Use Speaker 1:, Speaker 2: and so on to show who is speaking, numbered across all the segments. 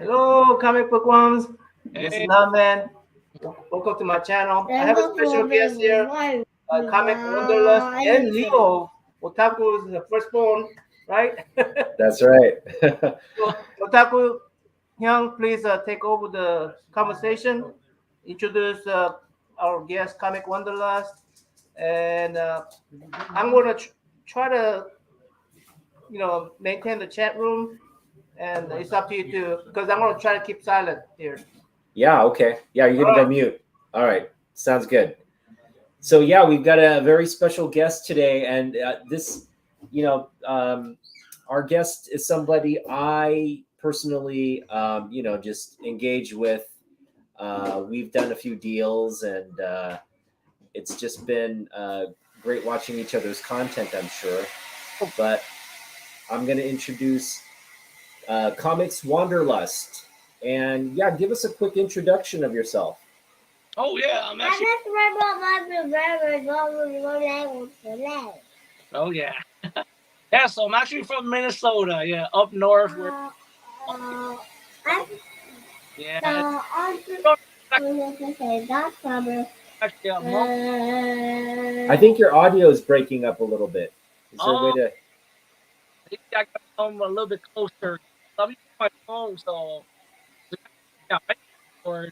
Speaker 1: Hello, comic book ones. This is
Speaker 2: Hey,
Speaker 1: Naman. Welcome to my channel. I have a special guest here, comic Wanderlust and Leo. Otaku is the firstborn, right?
Speaker 3: That's right.
Speaker 1: So, Otaku Hyung, please take over the conversation. Introduce our guest, comic Wanderlust, and I'm gonna try to, maintain the chat room, and it's up to you too, because I'm gonna try to keep silent here.
Speaker 3: Yeah, okay. Yeah, you're
Speaker 1: All
Speaker 3: gonna go
Speaker 1: right.
Speaker 3: mute. All right, sounds good. So yeah, we've got a very special guest today, and our guest is somebody I personally, just engage with. We've done a few deals, and it's just been great watching each other's content, I'm sure. But I'm going to introduce Comics Wanderlust. And yeah, give us a quick introduction of yourself.
Speaker 2: oh yeah, I'm actually. Oh yeah, yeah. So I'm actually from Minnesota. Yeah, up north. Where yeah, actually a month.
Speaker 3: I think your audio is breaking up a little bit. Is there a way
Speaker 2: Oh,
Speaker 3: to?
Speaker 2: I got to come a little bit closer. I'm using my phone, so yeah. Or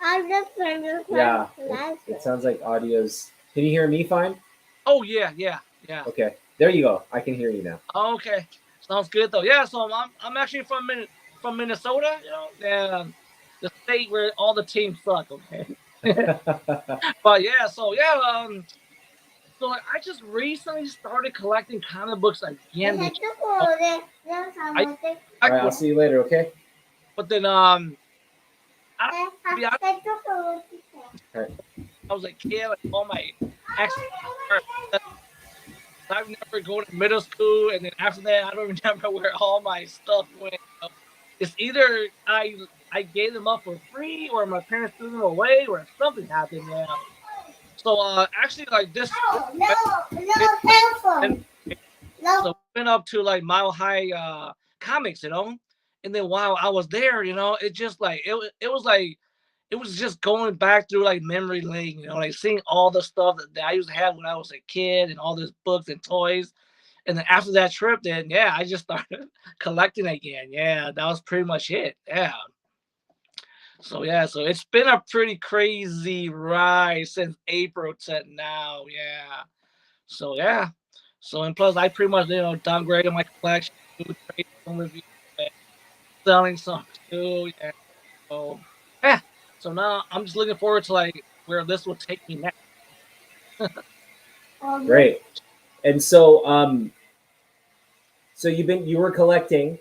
Speaker 3: Yeah, it sounds like audio's. Can you hear me fine?
Speaker 2: oh yeah, yeah, yeah.
Speaker 3: Okay, there you go. I can hear you now.
Speaker 2: Okay, sounds good though. Yeah, so I'm actually from Minnesota. And the state where all the teams suck. Okay, but yeah, so yeah, so like, I just recently started collecting comic books again. I
Speaker 3: All right,
Speaker 2: collect
Speaker 3: I'll
Speaker 2: with,
Speaker 3: see you later. Okay.
Speaker 2: but then I, to be honest,
Speaker 3: All right.
Speaker 2: I was a kid, like all my ex. I've never go to middle school, and then after that, I don't remember where all my stuff went. It's either I gave them up for free, or my parents threw them away, or something happened. Yeah. So actually, like this, and so we went up to like Mile High Comics, and then while I was there, it just like it was like it was just going back through like memory lane, like seeing all the stuff that I used to have when I was a kid, and all these books and toys. And then after that trip, then yeah, I just started collecting again. Yeah, that was pretty much it. Yeah. So yeah, so it's been a pretty crazy ride since April to now. Yeah. So yeah. So and plus, I pretty much downgraded my collection, trading some with you, and selling some too. Yeah. So yeah. So now I'm just looking forward to like where this will take me next.
Speaker 3: Great. And so you were collecting,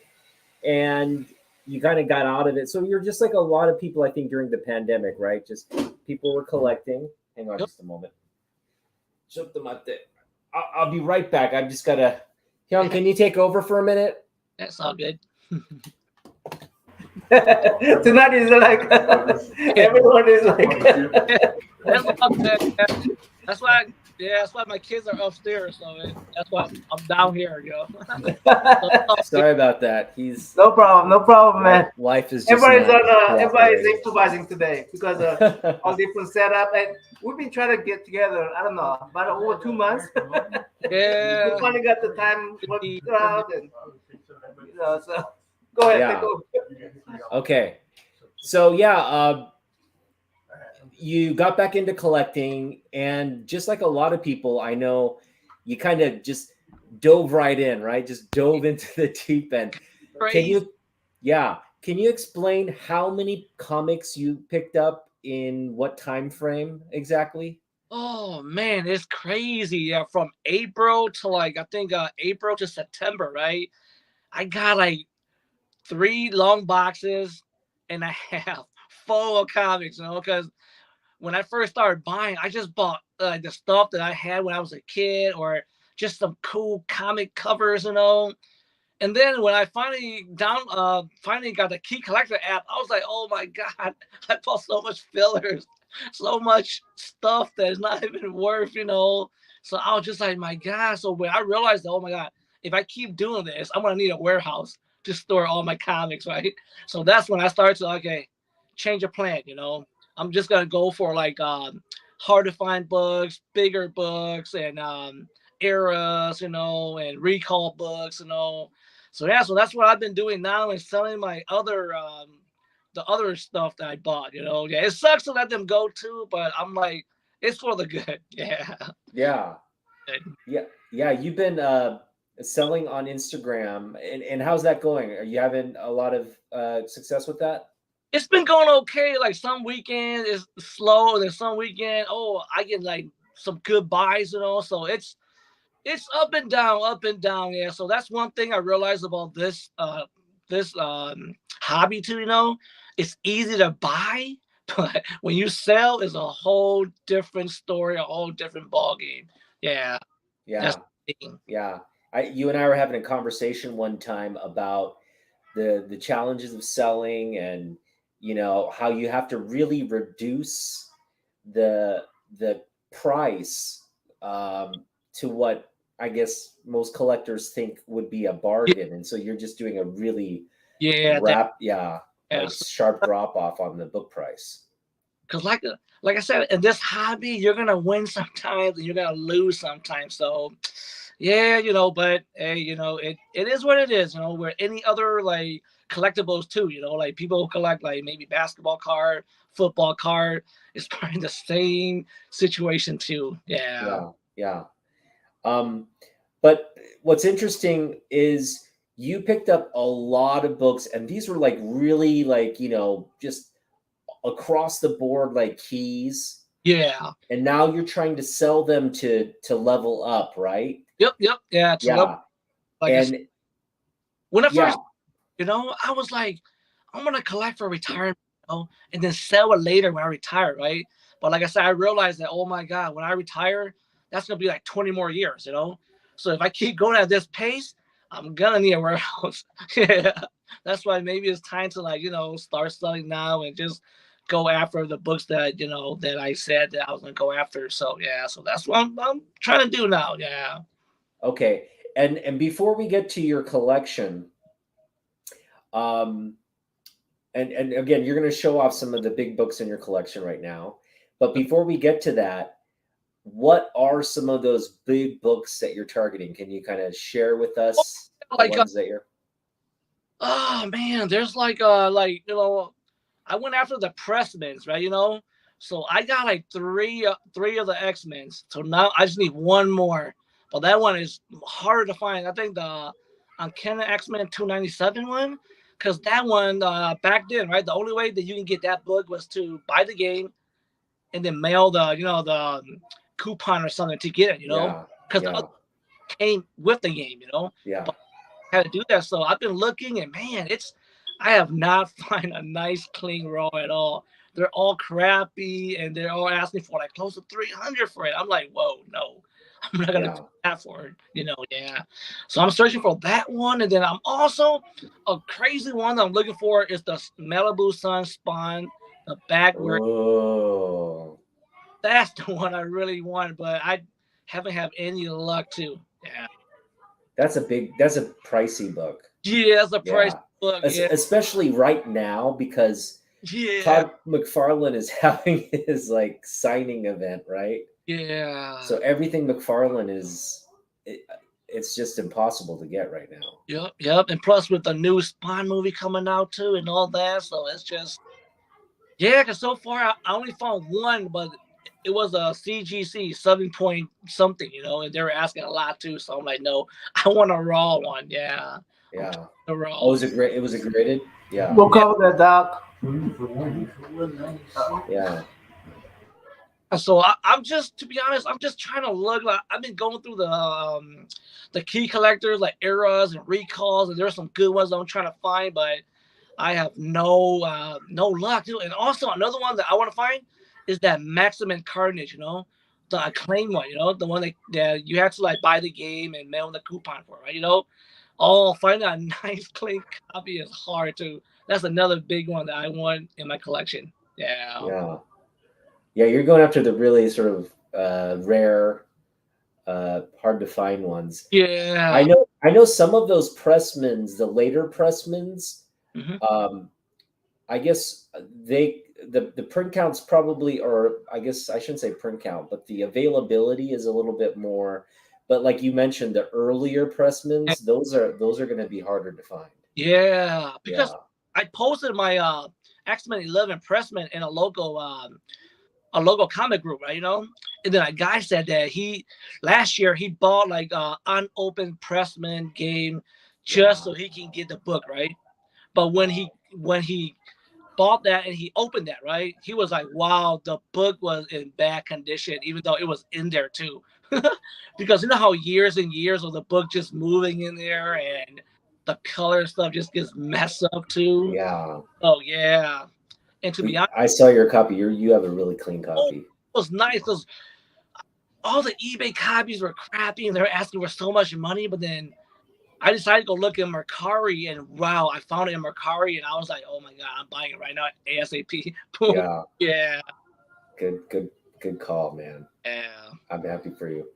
Speaker 3: and you kind of got out of it. So you're just like a lot of people, I think, during the pandemic, right? Just people were collecting. Hang on
Speaker 2: Yep.
Speaker 3: just a moment. I'll be right back. I've just got to. Hyun, can you take over for a minute?
Speaker 2: That's all good.
Speaker 1: Tonight is like everyone is like.
Speaker 2: That's all good. Yeah. That's why. Yeah, that's why my kids are upstairs. So that's why I'm down here, So it's all good.
Speaker 3: Sorry about that. He's
Speaker 1: No problem, no problem, man.
Speaker 3: life is just
Speaker 1: Everybody's
Speaker 3: not
Speaker 1: on. Everybody's
Speaker 3: cooperating.
Speaker 1: improvising today because all different setup, and we've been trying to get together. I don't know, about over 2 months. We
Speaker 2: Yeah.
Speaker 1: finally got the time worked
Speaker 2: Pretty-
Speaker 1: out, and so go ahead, take
Speaker 3: Yeah.
Speaker 1: over.
Speaker 3: Okay. So yeah, you got back into collecting, and just like a lot of people I know, you kind of just dove right in, right? Just dove into the deep end. Can
Speaker 2: Crazy.
Speaker 3: you, yeah, can you explain how many comics you picked up in what time frame exactly?
Speaker 2: Oh man, it's crazy. Yeah, from April to like I think April to September, right? I got like 3 long boxes and a half full of comics, because when I first started buying, I just bought the stuff that I had when I was a kid, or just some cool comic covers. And then when I finally got the Key Collector app, I was like, oh my god, I bought so much fillers, so much stuff that is not even worth. So I was just like, my god. So when I realized that, oh my god, if I keep doing this, I'm gonna need a warehouse to store all my comics, right? So that's when I started to change of plan. I'm just gonna go for like hard to find books, bigger books, and eras, and recall books, So yeah, so that's what I've been doing now and selling my other the other stuff that I bought. Yeah, it sucks to let them go too, but I'm like, it's for the good. Yeah.
Speaker 3: Yeah. Yeah. You've been selling on Instagram, and how's that going? Are you having a lot of success with that?
Speaker 2: It's been going okay. Like some weekend is slow, and then some weekend, I get like some good buys, So it's up and down. Yeah. So that's one thing I realized about this hobby too. It's easy to buy, but when you sell, it's a whole different story, a whole different ball game. Yeah.
Speaker 3: Yeah. Yeah. You and I were having a conversation one time about the challenges of selling, and how you have to really reduce the price to what I guess most collectors think would be a bargain, and so you're just doing a really sharp drop off on the book price.
Speaker 2: Because like I said, in this hobby, you're gonna win sometimes and you're gonna lose sometimes. So yeah, but hey, it is what it is, where any other like collectibles too, like people who collect like maybe basketball card, football card, it's probably the same situation too. Yeah.
Speaker 3: But what's interesting is you picked up a lot of books, and these were like really like, just across the board, like keys.
Speaker 2: Yeah.
Speaker 3: And now you're trying to sell them to level up, right?
Speaker 2: Yep. Yeah. When I first, I was like, I'm gonna collect for retirement, and then sell it later when I retire, right? But like I said, I realized that, oh my God, when I retire, that's gonna be like 20 more years, So if I keep going at this pace, I'm gonna need a warehouse. Yeah. That's why maybe it's time to start selling now and just go after the books that that I said that I was gonna go after. So yeah, so that's what I'm trying to do now. Yeah.
Speaker 3: Okay. And before we get to your collection, and again, you're going to show off some of the big books in your collection right now. But before we get to that, what are some of those big books that you're targeting? Can you kind of share with us the ones that you're?
Speaker 2: Oh man, there's I went after the Pressmans, right? So I got like three of the X-Men. So now I just need one more. But that one is harder to find. I think the Uncanny X-Men 297 one, because that one back then, right? The only way that you can get that book was to buy the game and then mail the coupon or something to get it, because the other came with the game,
Speaker 3: Yeah.
Speaker 2: But I had to do that. So I've been looking, and man, I have not find a nice clean raw at all. They're all crappy, and they're all asking for like close to 300 for it. I'm like, whoa, no, I'm not gonna do that for it, Yeah. So I'm searching for that one, and then I'm also a crazy one that I'm looking for is the Malibu Sun Spawn, the backward.
Speaker 3: Oh.
Speaker 2: That's the one I really want, but I haven't had any luck too. Yeah.
Speaker 3: That's a pricey book.
Speaker 2: Yeah, that's a pricey book.
Speaker 3: Especially right now, because Todd McFarlane is having his like signing event, right?
Speaker 2: Yeah.
Speaker 3: So everything McFarlane it's just impossible to get right now.
Speaker 2: Yep. And plus with the new Spawn movie coming out too and all that, so it's just because so far I only found one, but it was a CGC 7 point something, and they were asking a lot too. So I'm like, no, I want a raw one. Yeah.
Speaker 3: Yeah.
Speaker 2: A raw.
Speaker 3: Oh, it was a graded? Yeah.
Speaker 1: We'll cover that, Doc.
Speaker 3: Yeah.
Speaker 2: So I'm just, to be honest, I'm just trying to look. Like, I've been going through the key collectors like eras and recalls, and there's some good ones I'm trying to find, but I have no luck. And also another one that I want to find is that Maximum Carnage, the acclaimed one, the one that you have to like buy the game and mail the coupon for, right? Finding a nice clean copy is hard too. That's another big one that I want in my collection. Yeah.
Speaker 3: Yeah, you're going after the really sort of rare, hard to find ones.
Speaker 2: Yeah.
Speaker 3: I I know some of those pressmans, the later pressmans, I guess the print counts probably, or I guess I shouldn't say print count, but the availability is a little bit more. But like you mentioned, the earlier pressmans, those are going to be harder to find.
Speaker 2: Yeah, because I posted my X-Men 11 pressman in a local comic group, right? You know, and then a guy said that last year he bought like unopened pressman game just so he can get the book, right? But when he bought that and he opened that, right, he was like, wow, the book was in bad condition, even though it was in there too. Because you know how years and years of the book just moving in there and the color stuff just gets messed up too.
Speaker 3: Yeah.
Speaker 2: Oh yeah. And to be honest,
Speaker 3: I saw your copy. You have a really clean copy.
Speaker 2: it was nice because all the eBay copies were crappy and they were asking for so much money. But then I decided to go look in Mercari, and wow, I found it in Mercari, and I was like, oh my god, I'm buying it right now ASAP.
Speaker 3: Yeah.
Speaker 2: Yeah.
Speaker 3: Good call, man.
Speaker 2: Yeah.
Speaker 3: I'm happy for you.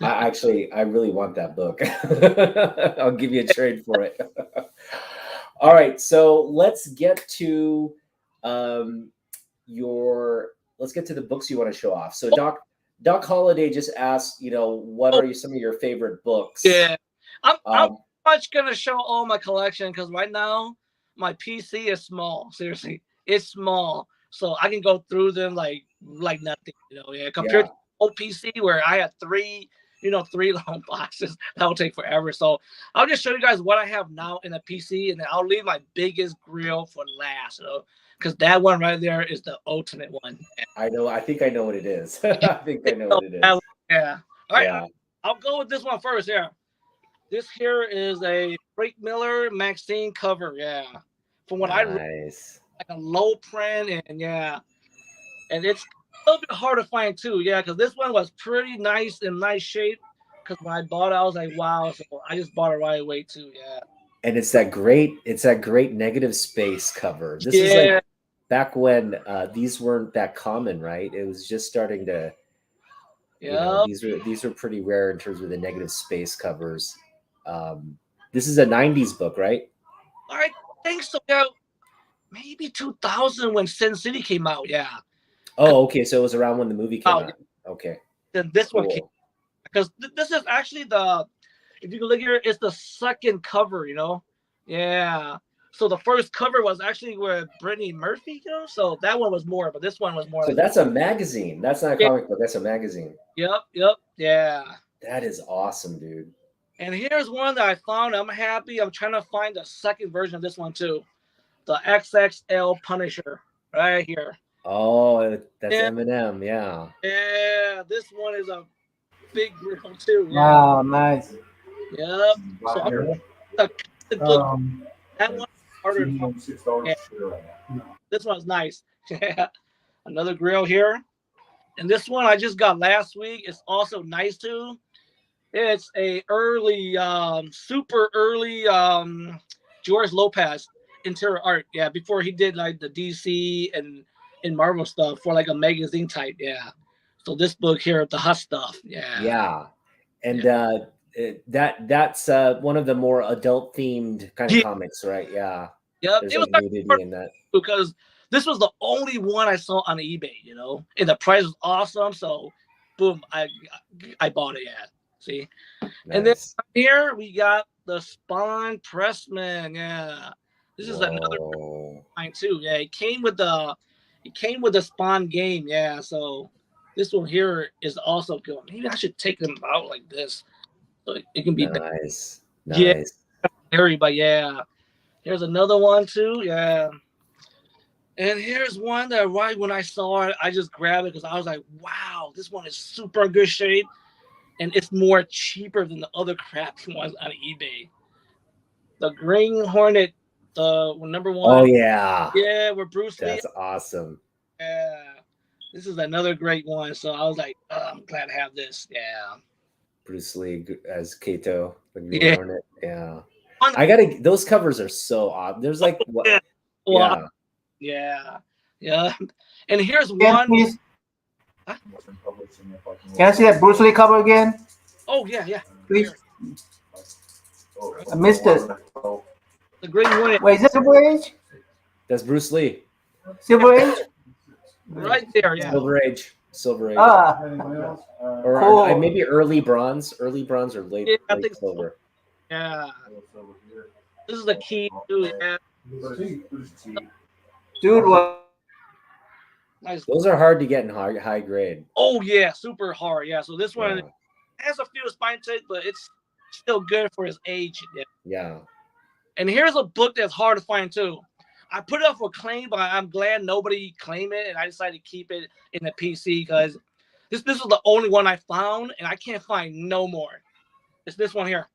Speaker 3: I really want that book. I'll give you a trade for it. All right, so let's get to the books you want to show off. So Doc Holliday just asked, what are some of your favorite books?
Speaker 2: Yeah, I'm much gonna show all my collection because right now my PC is small. Seriously, it's small, so I can go through them like nothing. Compared to old PC where I had three long boxes that will take forever. So I'll just show you guys what I have now in the PC, and then I'll leave my biggest grill for last. Because that one right there is the ultimate one.
Speaker 3: I know. I think I know what it is. I think I know what it is.
Speaker 2: Yeah. All right. Yeah. I'll go with this one first. Yeah. This here is a Frank Miller Maxine cover. Yeah. From what I read, like a low print, and and it's a little bit hard to find too. Yeah, because this one was pretty nice in nice shape. Because when I bought it, I was like, wow. So I just bought it right away too. Yeah.
Speaker 3: And it's that great negative space cover. This is like back when these weren't that common, right? It was just starting to. These are pretty rare in terms of the negative space covers. This is a 90s book, right?
Speaker 2: I think so. Yeah, maybe 2000 when Sin City came out. Yeah.
Speaker 3: Oh, okay. So it was around when the movie came out. Okay.
Speaker 2: Then this one came because this is actually if you can look here, it's the second cover. Yeah. So the first cover was actually with Brittany Murphy, so that one was more, but this one was more.
Speaker 3: So that's a magazine. That's not a comic book. That's a magazine.
Speaker 2: Yep. Yeah.
Speaker 3: That is awesome, dude.
Speaker 2: And here's one that I found. I'm happy. I'm trying to find the second version of this one too. The XXL Punisher right here.
Speaker 3: Oh, that's Eminem. Yeah.
Speaker 2: Yeah. This one is a big grill too. Yeah.
Speaker 4: Wow, nice.
Speaker 2: Yep. So that one harder. This one's nice. Yeah. Another grill here. And this one I just got last week. It's also nice too. It's a early, super early George Lopez interior art. Yeah, before he did like the DC and Marvel stuff for like a magazine type. Yeah. So this book here, the hot stuff. Yeah.
Speaker 3: Yeah. And that's one of the more adult themed kind of comics, right? Yeah.
Speaker 2: Yep.
Speaker 3: There's
Speaker 2: it was
Speaker 3: nudity in that
Speaker 2: because this was the only one I saw on eBay, and the price was awesome. So boom, I bought it. Yeah. See, nice. And then here we got the Spawn Pressman. Yeah, this is another line too. Yeah, it came with the Spawn game. Yeah, so this one here is also good. Maybe I should take them out like this, so it can be
Speaker 3: nice.
Speaker 2: Yeah, scary, but yeah. Here's another one too. Yeah. And here's one that right when I saw it, I just grabbed it because I was like, wow, this one is super good shape. And it's more cheaper than the other crappy ones on eBay. The Green Hornet, the number one.
Speaker 3: Oh, yeah.
Speaker 2: Yeah, with Bruce Lee.
Speaker 3: That's awesome.
Speaker 2: Yeah. This is another great one. So I was like, I'm glad to have this. Yeah.
Speaker 3: Bruce Lee as Cato, the Green Hornet. Yeah. Those covers are so odd. There's like, what?
Speaker 2: Yeah. And here's one.
Speaker 4: Can I see that Bruce Lee cover again?
Speaker 2: Oh, yeah.
Speaker 4: Please.
Speaker 1: I missed it.
Speaker 2: The Green Hornet.
Speaker 1: Wait, is that Silver Age?
Speaker 3: That's Bruce Lee.
Speaker 1: Silver Age?
Speaker 2: Right there, yeah.
Speaker 3: Silver Age. Silver Age.
Speaker 1: Ah,
Speaker 3: Or
Speaker 1: cool.
Speaker 3: maybe early bronze. Early bronze or late,
Speaker 2: Yeah, I
Speaker 3: late
Speaker 2: think so.
Speaker 3: silver.
Speaker 2: Yeah. This is the key too, yeah.
Speaker 1: Dude, what?
Speaker 2: Nice.
Speaker 3: Those are hard to get in high grade.
Speaker 2: Oh yeah, super hard. Yeah. So this one
Speaker 3: Yeah.
Speaker 2: has a few spine to it, but it's still good for his age. Yeah.
Speaker 3: Yeah.
Speaker 2: And here's a book that's hard to find too. I put it up for claim, but I'm glad nobody claimed it, and I decided to keep it in the PC because this was the only one I found, and I can't find no more. It's this one here,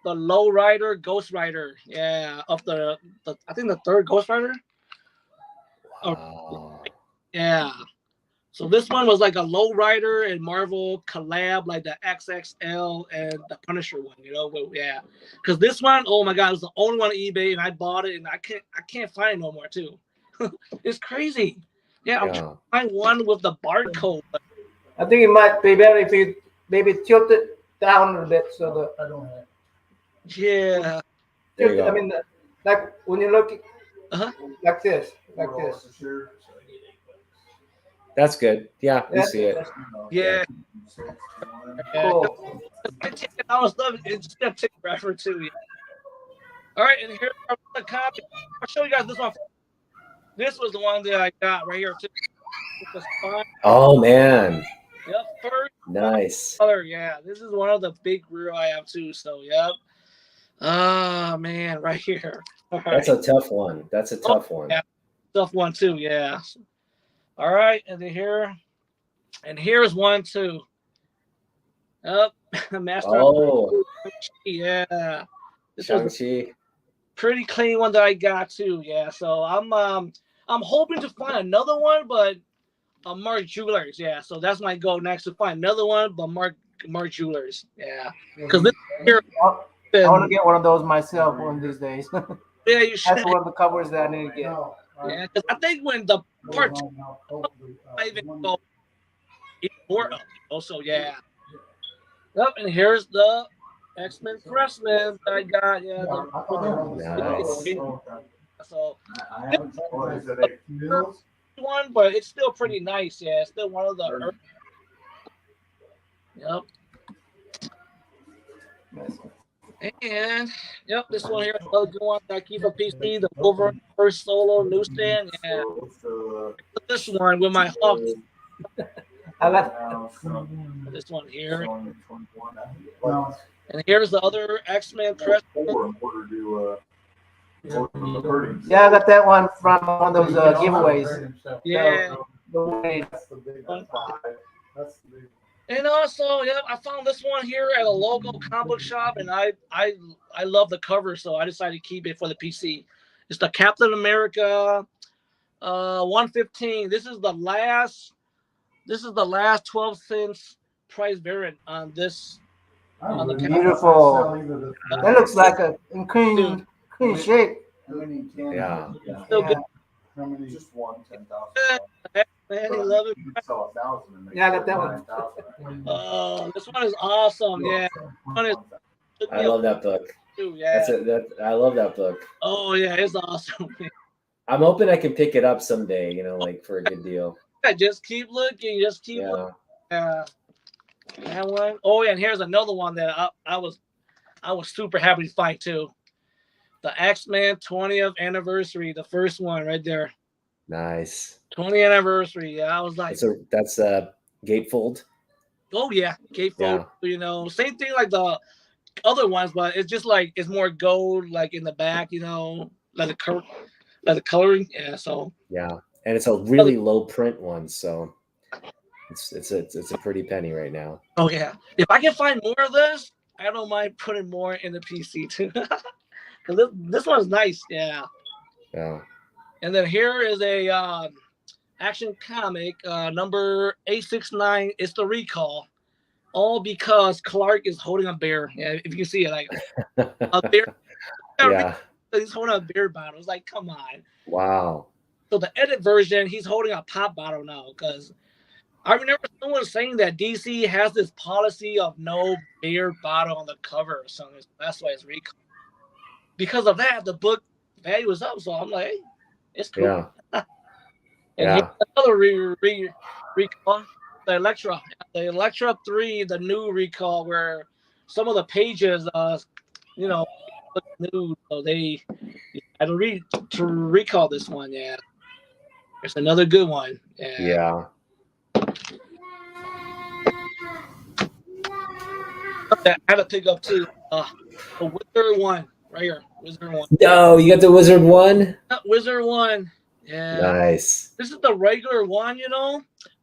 Speaker 2: the Low Rider Ghost Rider. Yeah, of the I think the third Ghost Rider.
Speaker 3: Wow.
Speaker 2: Yeah. So this one was like a Low Rider and Marvel collab, like the XXL and the Punisher one, you know. But yeah, because this one, oh my god, it was the only one on eBay, and I bought it, and I can't find it no more too. It's crazy. Yeah, I'm trying to find one with the barcode.
Speaker 1: I think it might be better if you maybe tilt it down a bit so that I don't have.
Speaker 2: Yeah.
Speaker 3: There you go.
Speaker 1: I mean, like when you look like this.
Speaker 3: That's good. Yeah, we see it.
Speaker 2: Yeah.
Speaker 1: Cool.
Speaker 2: I take it all stuff. It's gonna take forever too. Yeah. All right, and here's the copy. I'll show you guys this one. This was the one that I got right here too.
Speaker 3: Oh man.
Speaker 2: Yep, first
Speaker 3: Nice.
Speaker 2: color. Yeah, this is one of the big real I have too. So yep. Ah man, right here. All right.
Speaker 3: That's a tough one. That's a tough one.
Speaker 2: Yeah, tough one too. Yeah. All right, and then here's one too. Up, Master.
Speaker 3: Oh,
Speaker 2: yeah. This was
Speaker 3: Shang-Chi.
Speaker 2: pretty clean one that I got too. Yeah, so I'm hoping to find another one, but Mark Jewelers. Yeah, so that's my goal next to find another one, but Mark Jewelers. Yeah, because this here.
Speaker 1: I want to get one of those myself one of these days.
Speaker 2: Yeah, you should.
Speaker 1: That's one of the covers that I need to get.
Speaker 2: Yeah, because I think when the part I even go more also, yeah. Yep, and here's the X-Men Freshman that I got. Yeah.
Speaker 3: Nice.
Speaker 2: So one, but it's still pretty nice. Yeah, it's still one of the. Yep. And yep, this one here is another good one that I keep a PC, the Wolverine first solo newsstand. Yeah. This one with my Hawk.
Speaker 1: I got
Speaker 2: This one here. And here's the other X-Men press.
Speaker 1: Yeah, I got that one from one of those giveaways.
Speaker 2: Yeah. And also, yeah, I found this one here at a local comic book shop, and I love the cover, so I decided to keep it for the PC. It's the Captain America 115. This is the last 12 cents price variant on this. On the
Speaker 1: Beautiful. That looks like a clean shape.
Speaker 3: Yeah.
Speaker 2: Still good.
Speaker 4: Just one 10,000.
Speaker 2: Man, he love it.
Speaker 1: Yeah, I got that one.
Speaker 2: Oh, this one is awesome. Yeah.
Speaker 3: I love that book.
Speaker 2: Too, yeah.
Speaker 3: I love that book.
Speaker 2: Oh yeah, it's awesome.
Speaker 3: I'm hoping I can pick it up someday, like for a good deal.
Speaker 2: Just keep looking. Just keep looking. Yeah. That one. Oh yeah, and here's another one that I was super happy to find too. The X-Men 20th anniversary, the first one right there.
Speaker 3: Nice.
Speaker 2: 20th anniversary. Yeah, I was like,
Speaker 3: that's gatefold.
Speaker 2: Oh yeah, gatefold. Yeah. Same thing like the other ones, but it's just like it's more gold, like in the back. Like the coloring. Yeah. So.
Speaker 3: Yeah, and it's a really low print one, so it's a pretty penny right now.
Speaker 2: Oh yeah, if I can find more of this, I don't mind putting more in the PC too. This one's nice. Yeah.
Speaker 3: Yeah.
Speaker 2: And then here is a action comic number 869. It's the Recall, all because Clark is holding a bear. Yeah, if you can see it, like a bear.
Speaker 3: Yeah.
Speaker 2: He's holding a beer bottle. It's like, come on.
Speaker 3: Wow.
Speaker 2: So the edit version, he's holding a pop bottle now because I remember someone saying that DC has this policy of no beer bottle on the cover or something. That's why it's recall. Because of that, the book value is up. So I'm like, hey, it's cool.
Speaker 3: Yeah.
Speaker 2: And
Speaker 3: Yeah.
Speaker 2: here's another recall, the Electra 3, the new recall, where some of the pages, look new. So they had to recall this one. Yeah, it's another good one.
Speaker 3: Yeah.
Speaker 2: That I had to pick up too. The Wizard one right here. Wizard one.
Speaker 3: No, you got the Wizard one?
Speaker 2: Wizard one. Yeah.
Speaker 3: Nice.
Speaker 2: This is the regular one,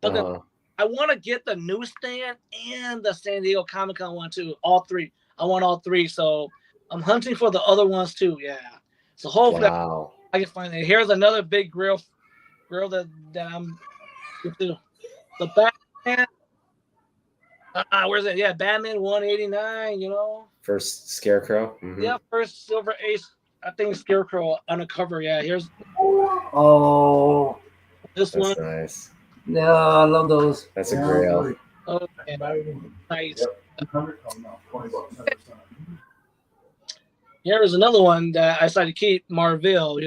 Speaker 2: but then
Speaker 3: Uh-huh.
Speaker 2: I want to get the newsstand and the San Diego Comic-Con one too. All three. I want all three. So I'm hunting for the other ones too. Yeah. So hopefully I can find it. Here's another big grill that I'm into. The Batman. Where's it? Yeah, Batman 189,
Speaker 3: First Scarecrow. Mm-hmm.
Speaker 2: Yeah, first Silver Ace. I think Scarecrow on the cover. Yeah, here's this
Speaker 3: That's
Speaker 2: one.
Speaker 3: nice.
Speaker 1: Yeah, I love those.
Speaker 3: That's a grail.
Speaker 2: Oh, yeah. Nice. Here's another one that I decided to keep, Marvel,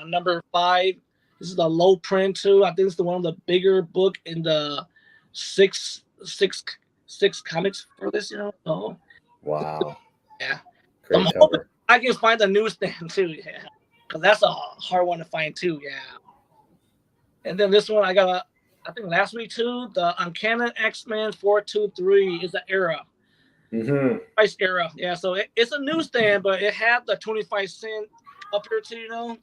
Speaker 2: number 5. This is the low print too. I think it's one of the bigger book in the six comics for this, Oh,
Speaker 3: Wow.
Speaker 2: yeah.
Speaker 3: Great
Speaker 2: I'm
Speaker 3: cover.
Speaker 2: hoping I can find the newsstand too, yeah. Because that's a hard one to find too, yeah. And then this one I got, I think last week too, the Uncanny X-Men 423 is the era.
Speaker 3: Mm-hmm.
Speaker 2: Price era. Yeah, so it's a newsstand, but it had the 25-cent up here too,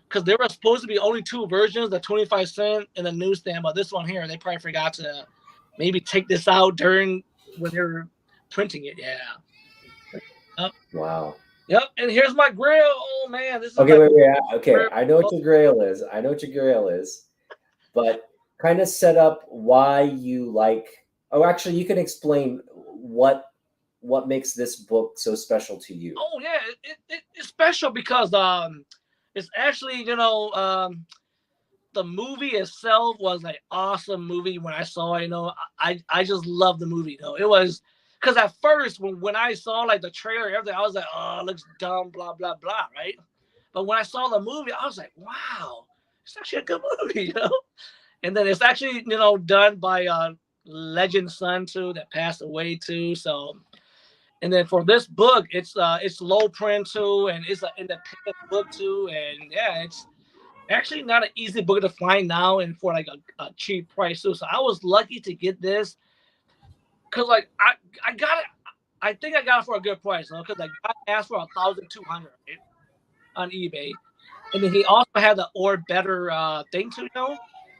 Speaker 2: because there were supposed to be only 2 versions, the 25-cent and the newsstand, but this one here, they probably forgot to maybe take this out during when they were printing it. Yeah. Yep.
Speaker 3: Wow.
Speaker 2: Yep. And here's my grill. Oh man, this is
Speaker 3: Okay, wait. Okay,
Speaker 2: grill.
Speaker 3: I know what your grail is. But kind of set up why you like. Oh, actually, you can explain what makes this book so special to you.
Speaker 2: Oh yeah, it's special because it's actually the movie itself was an awesome movie. When I saw it, I just loved the movie. It was because at first when I saw like the trailer and everything, I was like, oh, it looks dumb, blah blah blah, right? But when I saw the movie, I was like, wow, it's actually a good movie, And then it's actually done by Legend Son too, that passed away too. So, and then for this book, it's low print too, and it's an independent book too, and yeah, it's actually not an easy book to find now and for like a cheap price too. So I was lucky to get this because like I got it. I think I got it for a good price, because like I asked for $1,200 on eBay, and then he also had the or better thing too,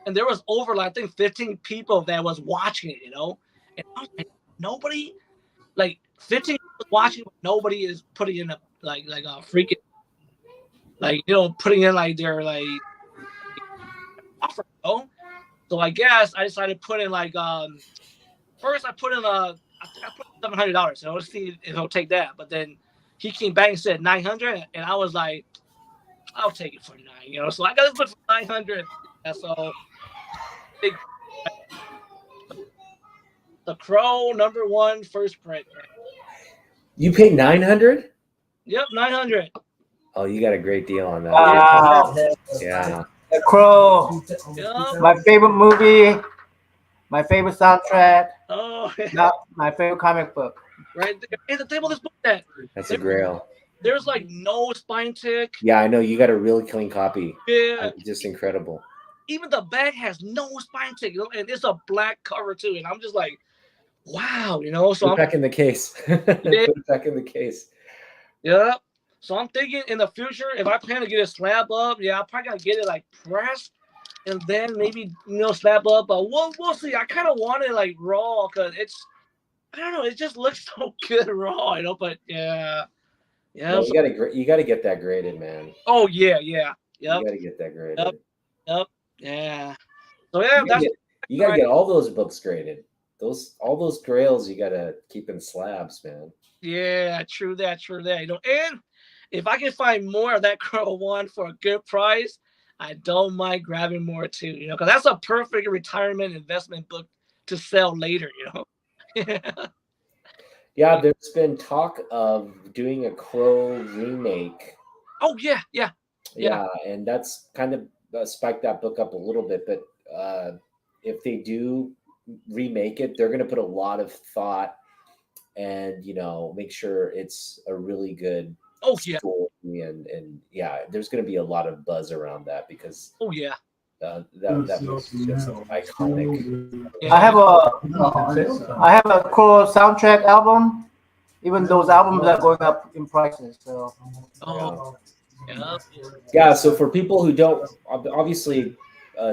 Speaker 2: and there was over like I think 15 people that was watching it, and I was like, nobody, like 15 people watching, but nobody is putting in a like a freaking like putting in like their like offer, So I guess I decided to put in like first I put in I put $700, to see if he'll take that. But then he came back and said 900, and I was like, I'll take it for 9, So I got this book for 900. Yeah, so big. The Crow #1 first print.
Speaker 3: You paid $900?
Speaker 2: Yep, 900.
Speaker 3: Oh, you got a great deal on that.
Speaker 1: Wow.
Speaker 3: Yeah.
Speaker 1: The Crow.
Speaker 2: Yep.
Speaker 1: My favorite movie. My favorite soundtrack.
Speaker 2: Oh,
Speaker 1: Not my favorite comic book.
Speaker 2: right there. Hey, the table of this book that
Speaker 3: That's a grail.
Speaker 2: there's like no spine tick.
Speaker 3: Yeah, I know. You got a really clean copy.
Speaker 2: Yeah.
Speaker 3: Just incredible.
Speaker 2: Even the back has no spine tick, and it's a black cover too. And I'm just like, wow, So
Speaker 3: Put
Speaker 2: I'm
Speaker 3: it back in the case. Put it back in the case.
Speaker 2: yeah. So I'm thinking in the future, if I plan to get a slab up, I'm probably gonna get it like pressed, and then maybe slab up. But we'll see. I kind of want it like raw because I don't know, it just looks so good raw, But yeah.
Speaker 3: No, you gotta get that graded, man.
Speaker 2: Oh yeah. Yep.
Speaker 3: You gotta get that graded.
Speaker 2: Yep. Yeah. So yeah,
Speaker 3: you gotta get all those books graded. All those grails you gotta keep in slabs, man.
Speaker 2: Yeah, true that. And if I can find more of that Crow one for a good price, I don't mind grabbing more too, you know, because that's a perfect retirement investment book to sell later, you know.
Speaker 3: Yeah, there's been talk of doing a Crow remake.
Speaker 2: Oh yeah, yeah.
Speaker 3: Yeah, and that's kind of spiked that book up a little bit. But if they do remake it, they're going to put a lot of thought and make sure it's a really good
Speaker 2: Oh yeah.
Speaker 3: story. And yeah, there's going to be a lot of buzz around that because
Speaker 2: Oh yeah.
Speaker 3: that book is just iconic.
Speaker 2: Yeah.
Speaker 1: I have a cool soundtrack album. Even those albums are going up in prices. So
Speaker 2: Oh yeah.
Speaker 3: Yeah, so for people who don't, obviously,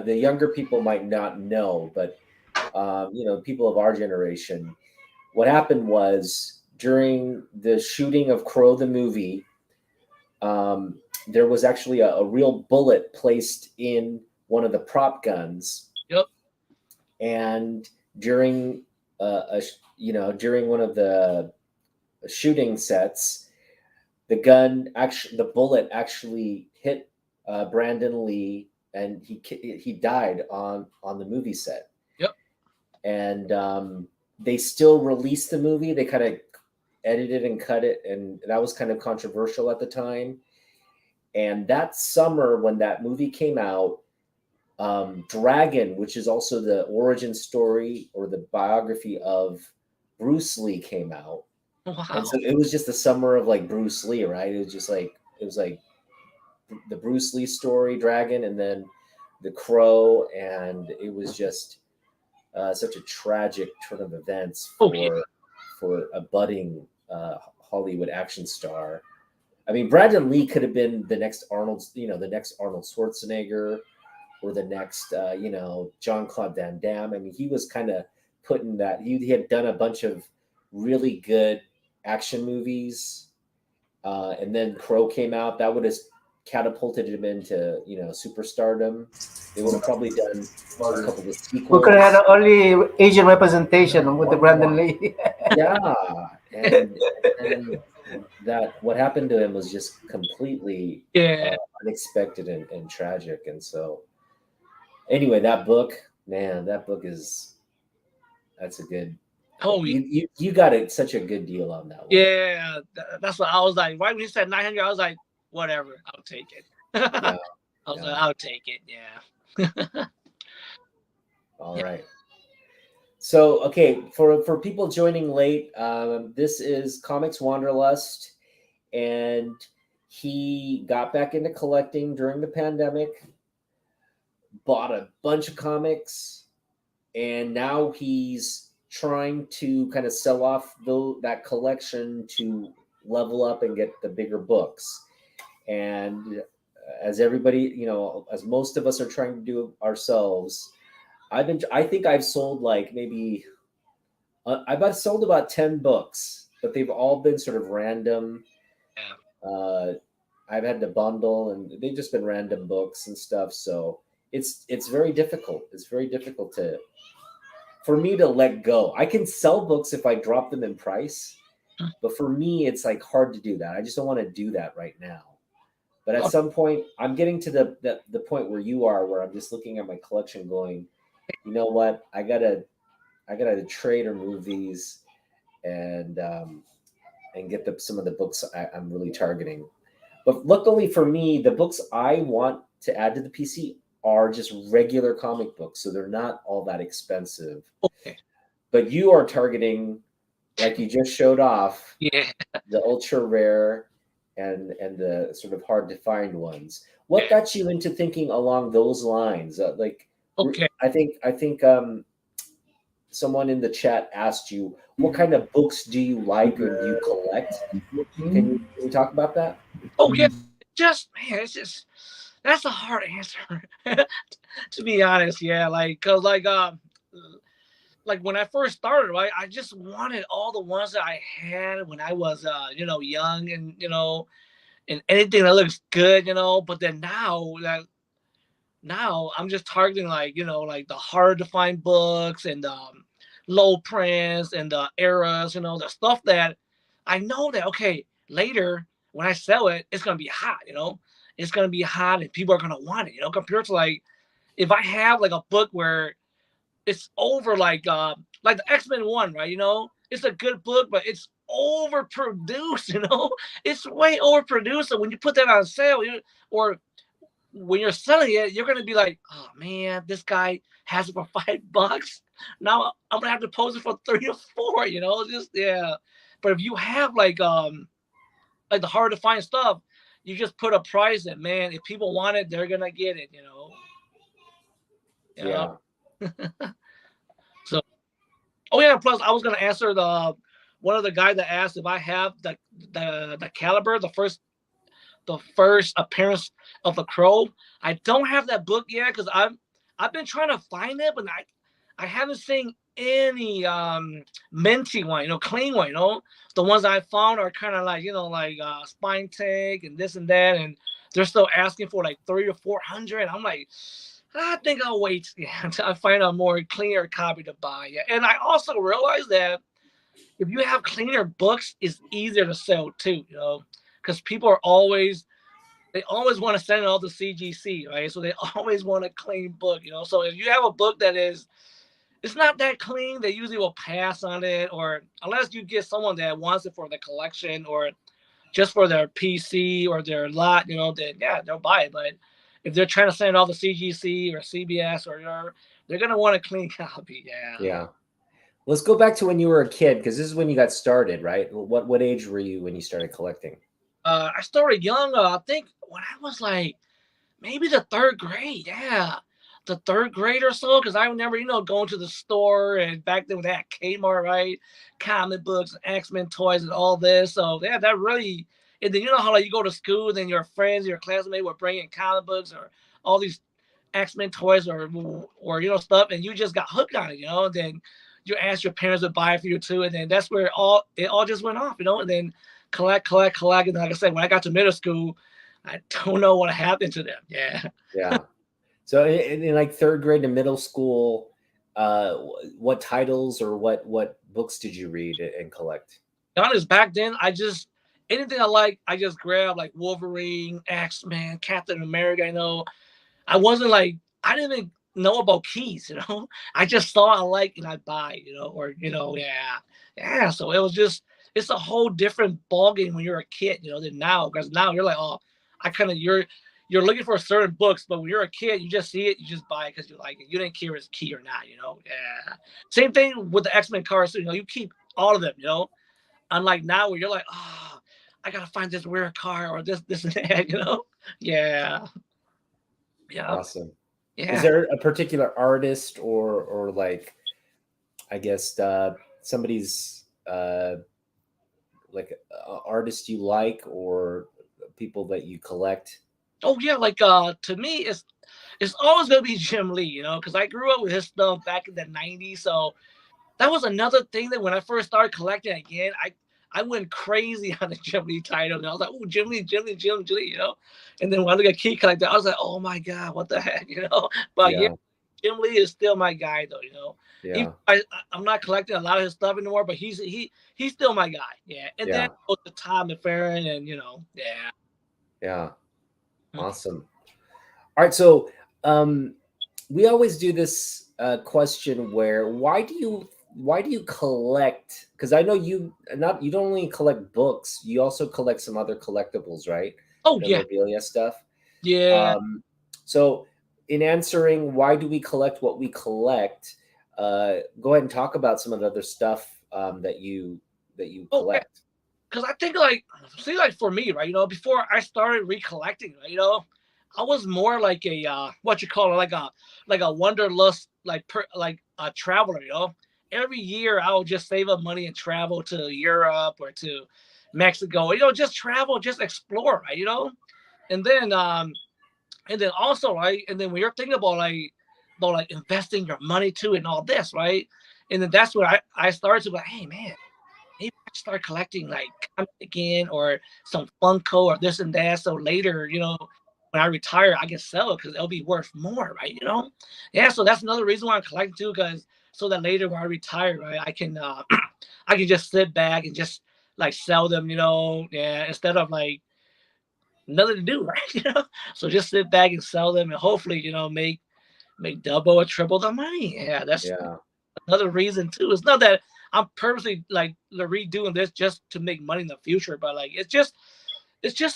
Speaker 3: the younger people might not know, but people of our generation, what happened was during the shooting of Crow the movie, there was actually a real bullet placed in one of the prop guns.
Speaker 2: Yep.
Speaker 3: And during during one of the shooting sets, the bullet actually hit Brandon Lee, and he died on the movie set.
Speaker 2: Yep.
Speaker 3: And they still released the movie. They kind of edited and cut it, and that was kind of controversial at the time. And that summer, when that movie came out, Dragon, which is also the origin story or the biography of Bruce Lee, came out.
Speaker 2: Wow.
Speaker 3: And so it was just the summer of like Bruce Lee, right? It was like the Bruce Lee story, Dragon, and then the Crow, and it was just such a tragic turn of events for a budding Hollywood action star. I mean, Brandon Lee could have been the next Arnold Schwarzenegger, or the next Jean-Claude Van Damme. I mean, he was kind of put in that. He had done a bunch of really good action movies, and then Crow came out. That would have catapulted him into superstardom. They would have probably done a couple of sequels.
Speaker 1: we could have had an early Asian representation with the Brandon Lee.
Speaker 3: Yeah, and that what happened to him was just completely unexpected and tragic. And so anyway, that book that's a good.
Speaker 2: Oh,
Speaker 3: you got such a good deal on that one.
Speaker 2: Yeah, that's what I was like. Right when he said 900, I was like, whatever, I'll take it.
Speaker 3: Yeah,
Speaker 2: I was like, I'll take it. Yeah.
Speaker 3: All right. So, okay, for people joining late, this is Comics Wanderlust, and he got back into collecting during the pandemic, bought a bunch of comics, and now he's trying to kind of sell off that collection to level up and get the bigger books. And as everybody, as most of us are trying to do ourselves, I think I've sold like maybe I've sold about 10 books, but they've all been sort of random.
Speaker 2: Yeah.
Speaker 3: I've had to bundle, and they've just been random books and stuff. So it's very difficult. It's very difficult for me to let go. I can sell books if I drop them in price, but for me, it's like hard to do that. I just don't want to do that right now. But at some point, I'm getting to the point where you are, where I'm just looking at my collection going, you know what? I gotta trade or move these, and get some of the books I'm really targeting. But luckily for me, the books I want to add to the PC are just regular comic books, so they're not all that expensive.
Speaker 2: Okay.
Speaker 3: But you are targeting, like you just showed off, the ultra rare and the sort of hard to find ones. What got you into thinking along those lines? I think someone in the chat asked you, what kind of books do you like and do you collect? Can you talk about that?
Speaker 2: Oh yeah, that's a hard answer. To be honest, yeah, cause when I first started, right, I just wanted all the ones that I had when I was young, and anything that looks good, But then now I'm just targeting like the hard to find books and low prints and the eras, the stuff that I know that later when I sell it, it's gonna be hot, you know. It's gonna be hot and people are gonna want it, you know, compared to like if I have like a book where it's over like the X-Men one, right? You know, it's a good book, but it's overproduced, you know, it's way overproduced. So when you put that on sale, or when you're selling it, you're gonna be like, oh man, this guy has it for $5. Now I'm gonna have to post it for 3 or 4, you know, just yeah. But if you have like the hard to find stuff, you just put a price in, man. If people want it, they're gonna get it, you know.
Speaker 3: Yeah.
Speaker 2: So, oh yeah. Plus, I was gonna answer the one of the guy that asked if I have the caliber, the first appearance of the Crow. I don't have that book yet because I've been trying to find it, but I haven't seen any minty one, you know, clean one, you know. The ones I found are kind of like, you know, like spine tag and this and that, and they're still asking for like 300 or 400. I'm like, I think I'll wait until I find a more cleaner copy to buy. Yeah. And I also realized that if you have cleaner books, it's easier to sell too, you know, because people are always want to send it all to CGC, right? So they always want a clean book, you know. So if you have a book that it's not that clean, they usually will pass on it, or unless you get someone that wants it for the collection or just for their PC or their lot, you know, then yeah, they'll buy it. But if they're trying to send it all to CGC or CBS or whatever, they're gonna want a clean copy. Yeah.
Speaker 3: Yeah. Let's go back to when you were a kid, because this is when you got started, right? What age were you when you started collecting?
Speaker 2: I started young. I think when I was like maybe the 3rd grade. Yeah, the 3rd grade or so. Because I remember, you know, going to the store, and back then with that Kmart, right? Comic books, X-Men toys, and all this. So yeah, that really. And then you know how like you go to school, then your friends, your classmates were bringing comic books or all these X-Men toys or you know stuff, and you just got hooked on it, you know. And then you asked your parents to buy it for you too, and then that's where it all just went off, you know. And then collect. And like I said, when I got to middle school, I don't know what happened to them. Yeah.
Speaker 3: Yeah. So in like 3rd grade to middle school, what titles or what books did you read and collect?
Speaker 2: Honest, back then, anything I like, I just grabbed, like Wolverine, X-Men, Captain America. You know, I didn't even know about keys. You know, I just saw I like and I buy. You know, or you know, yeah. So it's a whole different ballgame when you're a kid. You know, than now, because now you're like, oh, you're looking for certain books, but when you're a kid, you just see it, you just buy it because you like it. You didn't care if it's key or not, you know. Yeah. Same thing with the X-Men cards. You know, you keep all of them, you know. Unlike now, where you're like, oh, I gotta find this rare card or this and that, you know. Yeah. Yeah.
Speaker 3: Awesome.
Speaker 2: Yeah.
Speaker 3: Is there a particular artist or like, I guess somebody's like artist you like or people that you collect?
Speaker 2: Oh yeah, like to me it's always gonna be Jim Lee, you know, because I grew up with his stuff back in the 90s. So that was another thing that when I first started collecting again, I went crazy on the Jim Lee title. And I was like, oh, Jim Lee, you know. And then when I look at Key Collector, I was like, oh my God, what the heck, you know? But yeah, Jim Lee is still my guy though, you know.
Speaker 3: Yeah.
Speaker 2: I'm not collecting a lot of his stuff anymore, but he's still my guy. Yeah. And then goes to Tom McFerrin and you know, yeah.
Speaker 3: Yeah. Awesome. All right. So we always do this question where why do you collect? Because I know you don't only collect books, you also collect some other collectibles, right?
Speaker 2: Oh yeah.
Speaker 3: Memorabilia stuff.
Speaker 2: Yeah.
Speaker 3: So in answering why do we collect what we collect, go ahead and talk about some of the other stuff that you collect.
Speaker 2: Because I think like for me, right, you know, before I started recollecting, right, you know, I was more like a what you call it, like a wanderlust, like a traveler, you know. Every year I would just save up money and travel to Europe or to Mexico, you know, just travel, just explore, right, you know. And then also, right, and then when you're thinking about investing your money too and all this, right, and then that's where I started to be like, hey man, maybe I start collecting like comics again or some Funko or this and that. So later, you know, when I retire, I can sell it because it'll be worth more, right? You know? Yeah. So that's another reason why I'm collecting too, because so that later when I retire, right, I can just sit back and just like sell them, instead of like nothing to do, right? So just sit back and sell them, and hopefully, make double or triple the money. Yeah, that's another reason too. It's not that I'm purposely like redoing this just to make money in the future, but like it's just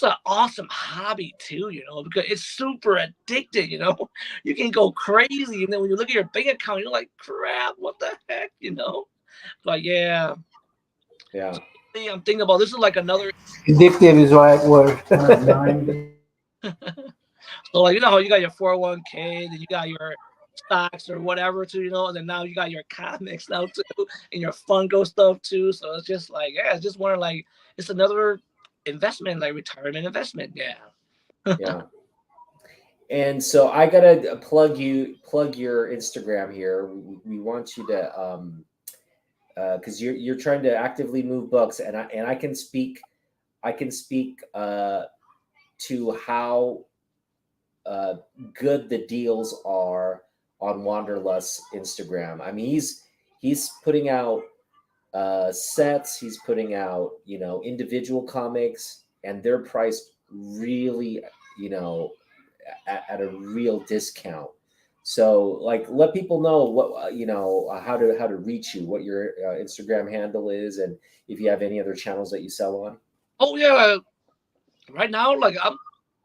Speaker 2: an awesome hobby too, because it's super addicted. You can go crazy, and then when you look at your bank account, you're like, crap, what the heck, But yeah, I'm thinking about this is like another.
Speaker 1: Addictive is the right word.
Speaker 2: So like how you got your 401k, then you got your stocks or whatever too, and then now you got your comics now too, and your Funko stuff too. So it's just like it's just one like it's another investment, like retirement investment.
Speaker 3: Yeah. And so I gotta plug your Instagram here. We want you to because you're trying to actively move books, and I can speak to how good the deals are on Wanderlust Instagram. I mean, he's putting out sets, he's putting out individual comics, and they're priced really at a real discount. So like let people know what how to reach you, what your Instagram handle is, and if you have any other channels that you sell on.
Speaker 2: Oh yeah, right now like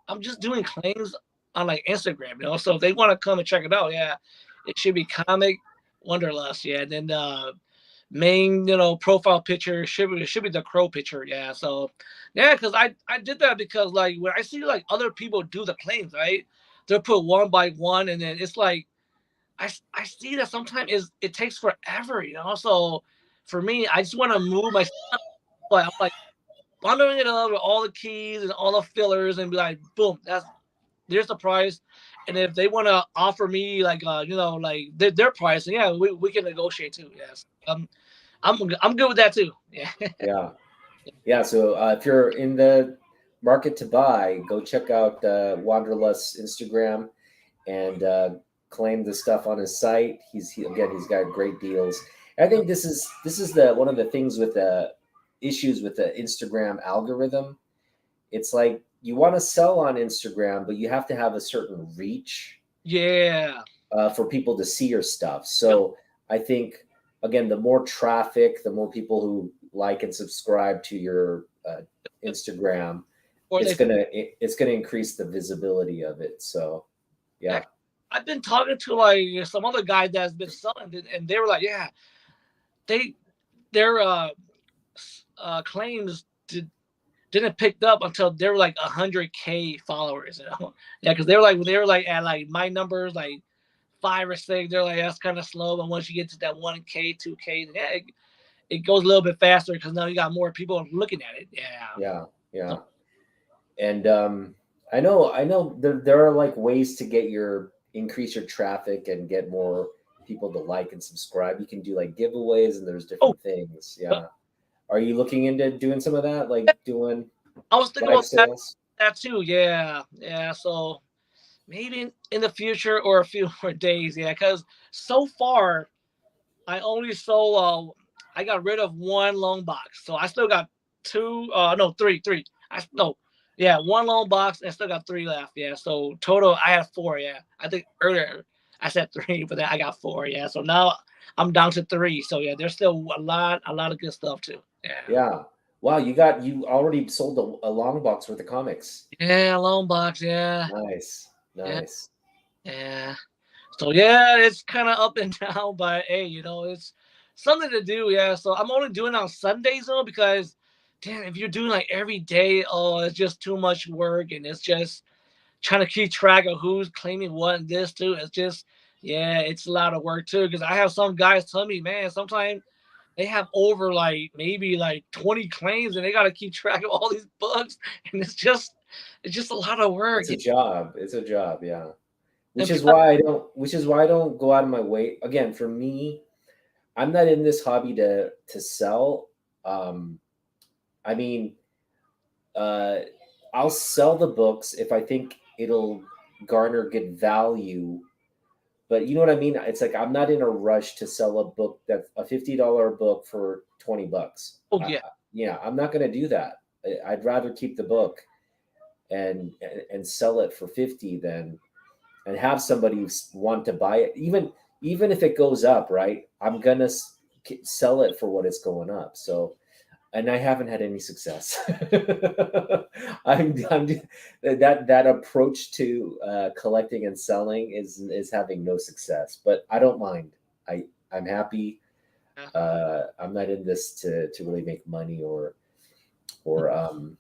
Speaker 2: I'm just doing claims on like Instagram, so if they want to come and check it out, it should be Comic Wanderlust, and then main profile picture should be the crow picture, so because I did that because like when I see like other people do the claims, right, they'll put one by one, and then it's like I see that sometimes it takes forever, so for me I just want to move my stuff, but I'm like bundling it up with all the keys and all the fillers and be like boom, there's the price. And if they want to offer me like like their price, we can negotiate too. Yes, I'm good with that too.
Speaker 3: Yeah. So if you're in the market to buy, go check out Wanderlust's Instagram and claim the stuff on his site. He's got great deals. I think this is the one of the things with the issues with the Instagram algorithm. It's like you want to sell on Instagram, but you have to have a certain reach. For people to see your stuff. So I think again, the more traffic, the more people who like and subscribe to your Instagram, it's gonna increase the visibility of it. So yeah.
Speaker 2: I've been talking to like some other guy that's been selling it, and they were like, their claims didn't pick up until they were like 100K followers, because they were like at like my numbers like 5 or 6. They're like that's kind of slow, but once you get to that 1K, 2K, it goes a little bit faster because now you got more people looking at it.
Speaker 3: Yeah. And I know there are like ways to increase your traffic and get more people to like and subscribe. You can do like giveaways, and there's different things. Yeah. Are you looking into doing some of that? Like doing
Speaker 2: I was thinking about
Speaker 3: sales?
Speaker 2: that too. Yeah. So maybe in the future or a few more days. Because so far I only sold. I got rid of one long box, so I still got three. One long box, and I still got 3 left. So total I have 4. I think earlier I said 3, but then I got 4. So now I'm down to 3. So there's still a lot of good stuff too.
Speaker 3: Yeah. Wow, you already sold a long box worth of comics.
Speaker 2: Long box.
Speaker 3: Nice.
Speaker 2: Yeah. So it's kind of up and down, but hey, it's something to do. So I'm only doing it on Sundays though, because damn, if you're doing like every day, it's just too much work, and it's just trying to keep track of who's claiming what and this too. It's just it's a lot of work too, because I have some guys tell me, man, sometimes they have over like maybe like 20 claims, and they got to keep track of all these books, and it's just a lot of work.
Speaker 3: It's a job. Yeah. Which is why I don't go out of my way. Again, for me, I'm not in this hobby to sell. I mean, I'll sell the books if I think it'll garner good value. But you know what I mean? It's like I'm not in a rush to sell a book that's a $50 book for $20.
Speaker 2: Oh yeah.
Speaker 3: Yeah, I'm not going to do that. I'd rather keep the book and sell it for 50 than and have somebody want to buy it. Even if it goes up, right? I'm gonna sell it for what it's going up. So, and I haven't had any success. I'm that approach to collecting and selling is having no success. But I don't mind. I'm happy. I'm not in this to really make money or I'm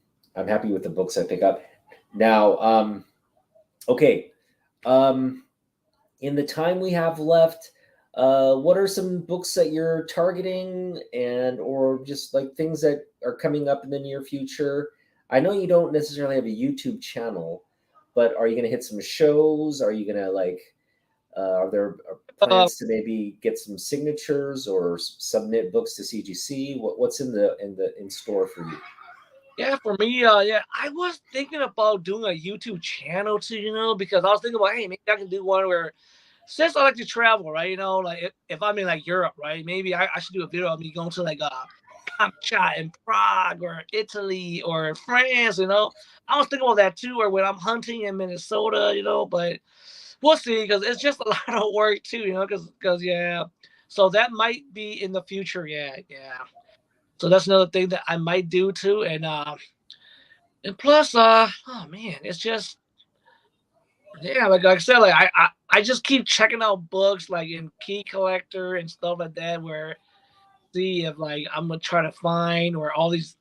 Speaker 3: happy with the books I pick up. Now, okay. In the time we have left, what are some books that you're targeting or just like things that are coming up in the near future? I know you don't necessarily have a YouTube channel, but are you going to hit some shows? Are you going to are there plans to maybe get some signatures or submit books to CGC? What's in store for you?
Speaker 2: Yeah, for me, I was thinking about doing a YouTube channel too, because I was thinking about, hey, maybe I can do one where, since I like to travel, right, like if I'm in like Europe, right, maybe I should do a video of me going to like a comic shop in Prague or Italy or France, I was thinking about that too, or when I'm hunting in Minnesota, but we'll see, because it's just a lot of work too, because yeah, so that might be in the future, yeah. So that's another thing that I might do too, and plus, oh man, it's just, yeah, like I said, like I just keep checking out books like in Key Collector and stuff like that, where see if like I'm gonna try to find or all these.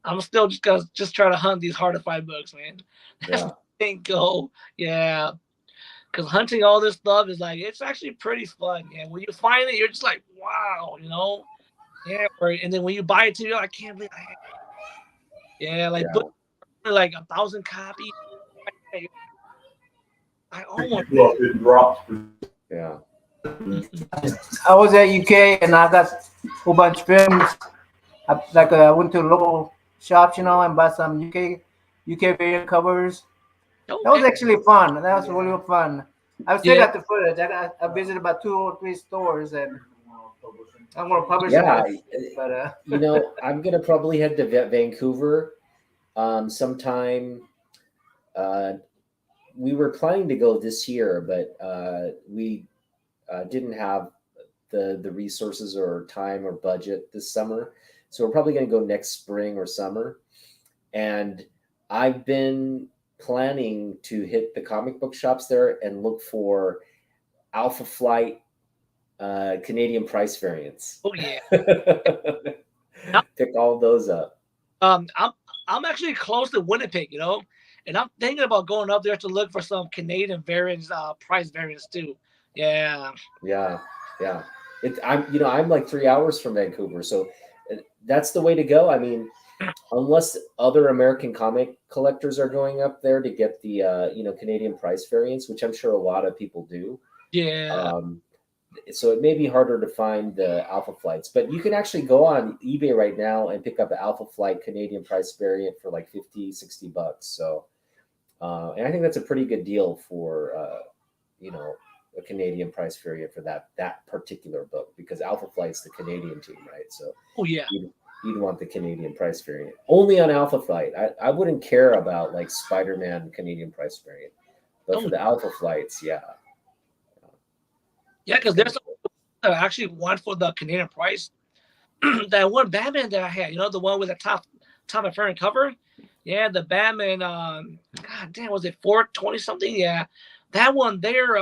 Speaker 2: I'm still just try to hunt these hard to find books, man. That's
Speaker 3: Yeah.
Speaker 2: my thing go, yeah. Because hunting all this stuff is like, it's actually pretty fun. Yeah, when you find it, you're just like, wow. Yeah, and then when you buy it too, I can't believe I had. Yeah, like
Speaker 3: Yeah.
Speaker 2: book like 1,000 copies. I almost.
Speaker 4: Well, it drops.
Speaker 3: Yeah.
Speaker 1: I was at UK and I got a whole bunch of films. I went to local shops, and bought some UK variant covers. That was actually fun. That was really fun. I've still got the footage. I visited about 2 or 3 stores and I'm going to publish it. But
Speaker 3: I'm going to probably head to Vancouver sometime. We were planning to go this year, but we didn't have the resources or time or budget this summer. So we're probably going to go next spring or summer. And I've been planning to hit the comic book shops there and look for Alpha Flight Canadian price variants.
Speaker 2: Oh yeah.
Speaker 3: Pick all those up.
Speaker 2: I'm actually close to Winnipeg, and I'm thinking about going up there to look for some Canadian variants, price variants too. Yeah.
Speaker 3: I'm like 3 hours from Vancouver, so that's the way to go. I mean, unless other American comic collectors are going up there to get the Canadian price variants, which I'm sure a lot of people do.
Speaker 2: Yeah.
Speaker 3: So it may be harder to find the Alpha Flights, but you can actually go on eBay right now and pick up an Alpha Flight Canadian price variant for like $50-$60. So, and I think that's a pretty good deal for, a Canadian price variant for that particular book, because Alpha Flight's the Canadian team, right? So you'd want the Canadian price variant only on Alpha Flight. I wouldn't care about like Spider-Man Canadian price variant, but for the Alpha Flights, yeah.
Speaker 2: Yeah, because there's actually one for the Canadian price. That one Batman that I had, the one with the top and front cover. Yeah, the Batman. God damn, was it 420 something? Yeah, that one there.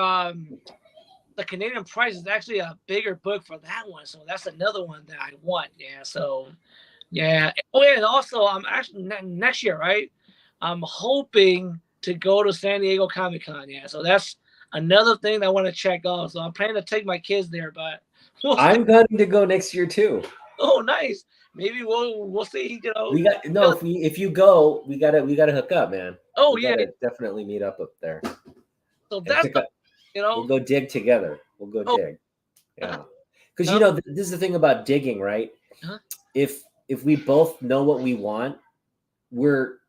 Speaker 2: The Canadian price is actually a bigger book for that one, so that's another one that I want. Yeah, so yeah. Oh yeah, and also I'm actually next year, right? I'm hoping to go to San Diego Comic-Con. Yeah, so that's another thing I want to check out. So I'm planning to take my kids there, but
Speaker 3: I'm going to go next year too.
Speaker 2: Oh, nice. Maybe we'll see.
Speaker 3: We got if you go, we gotta hook up, man.
Speaker 2: Oh
Speaker 3: we
Speaker 2: yeah,
Speaker 3: definitely meet up there.
Speaker 2: So that's
Speaker 3: we'll go dig together. We'll go dig. Yeah, because this is the thing about digging, right?
Speaker 2: Uh-huh.
Speaker 3: If we both know what we want, we're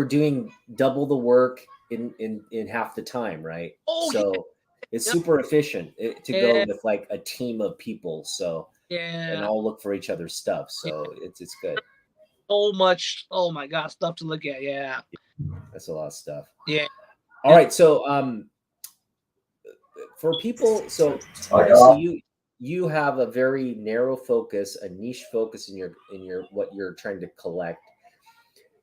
Speaker 3: doing double the work in half the time, right? So it's super efficient to go with like a team of people. So and all look for each other's stuff. So it's good.
Speaker 2: so much. Oh my God, stuff to look at. Yeah.
Speaker 3: That's a lot of stuff.
Speaker 2: Yeah.
Speaker 3: All right. So for people, so obviously you have a very narrow focus, a niche focus in your what you're trying to collect.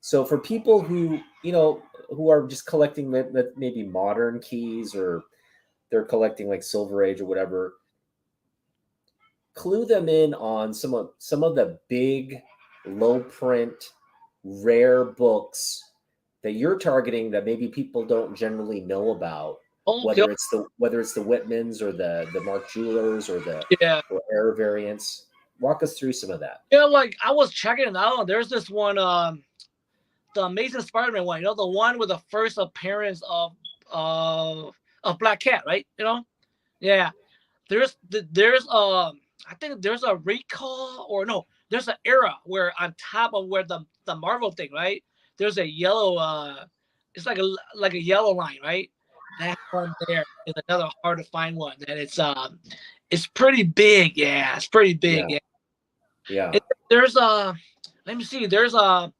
Speaker 3: So for people who, who are just collecting maybe modern keys, or they're collecting like Silver Age or whatever, clue them in on some of the big, low print, rare books that you're targeting that maybe people don't generally know about. Whether it's the Whitmans or the Mark Jewelers or the Air variants. Walk us through some of that.
Speaker 2: Yeah, like I was checking it out. There's this one, the Amazing Spider-Man one. The one with the first appearance of Black Cat, right? Yeah. There's I think there's a recall, or no, there's an era where on top of where the Marvel thing, right? There's a yellow it's like a yellow line, right? That one there is another hard to find one. And it's pretty big, yeah. It's pretty big,
Speaker 3: yeah.
Speaker 2: There's let me see, there's that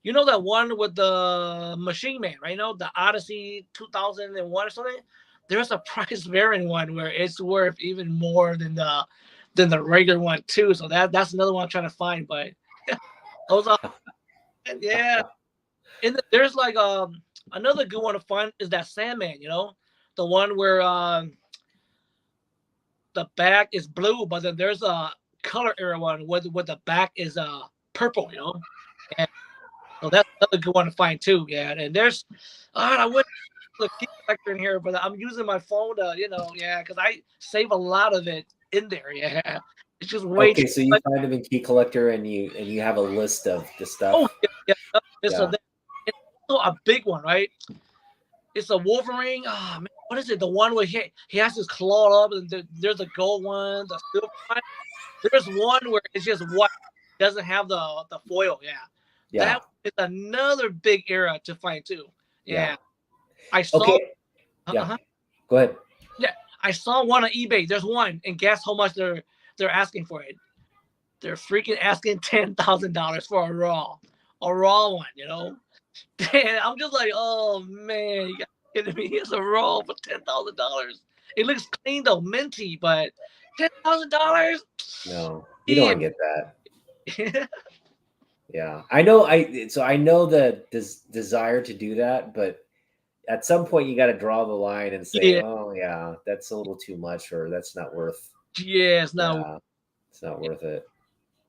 Speaker 2: one with the Machine Man, right? The Odyssey 2001 or something. There's a price varying one where it's worth even more than the regular one too. So that's another one I'm trying to find. But those are And there's like another good one to find is that Sandman, the one where the back is blue, but then there's a color era one where the back is purple, And so that's another good one to find too. Yeah, and there's I wouldn't the key collector in here, but I'm using my phone to, because I save a lot of it in there. Yeah, it's just way.
Speaker 3: Okay, so you find them in Key Collector, and you have a list of the stuff.
Speaker 2: Oh yeah. So it's also a big one, right? It's a Wolverine. Oh man, what is it? The one where he has his claw up, and there's a gold one, the silver one. There's one where it's just white, doesn't have the foil. Yeah. That is another big era to find too. Yeah. I saw.
Speaker 3: Okay. Go ahead.
Speaker 2: Yeah, I saw one on eBay. There's one, and guess how much they're asking for it? They're freaking asking $10,000 for a raw one. And I'm just like, oh man, you got kidding me? It's a raw for $10,000. It looks clean though, minty, but $10,000?
Speaker 3: No, you don't want to get that. Yeah, I know. I know the desire to do that, but at some point you got to draw the line and say, oh yeah, that's a little too much, or that's not worth.
Speaker 2: Yeah, it's not
Speaker 3: worth it.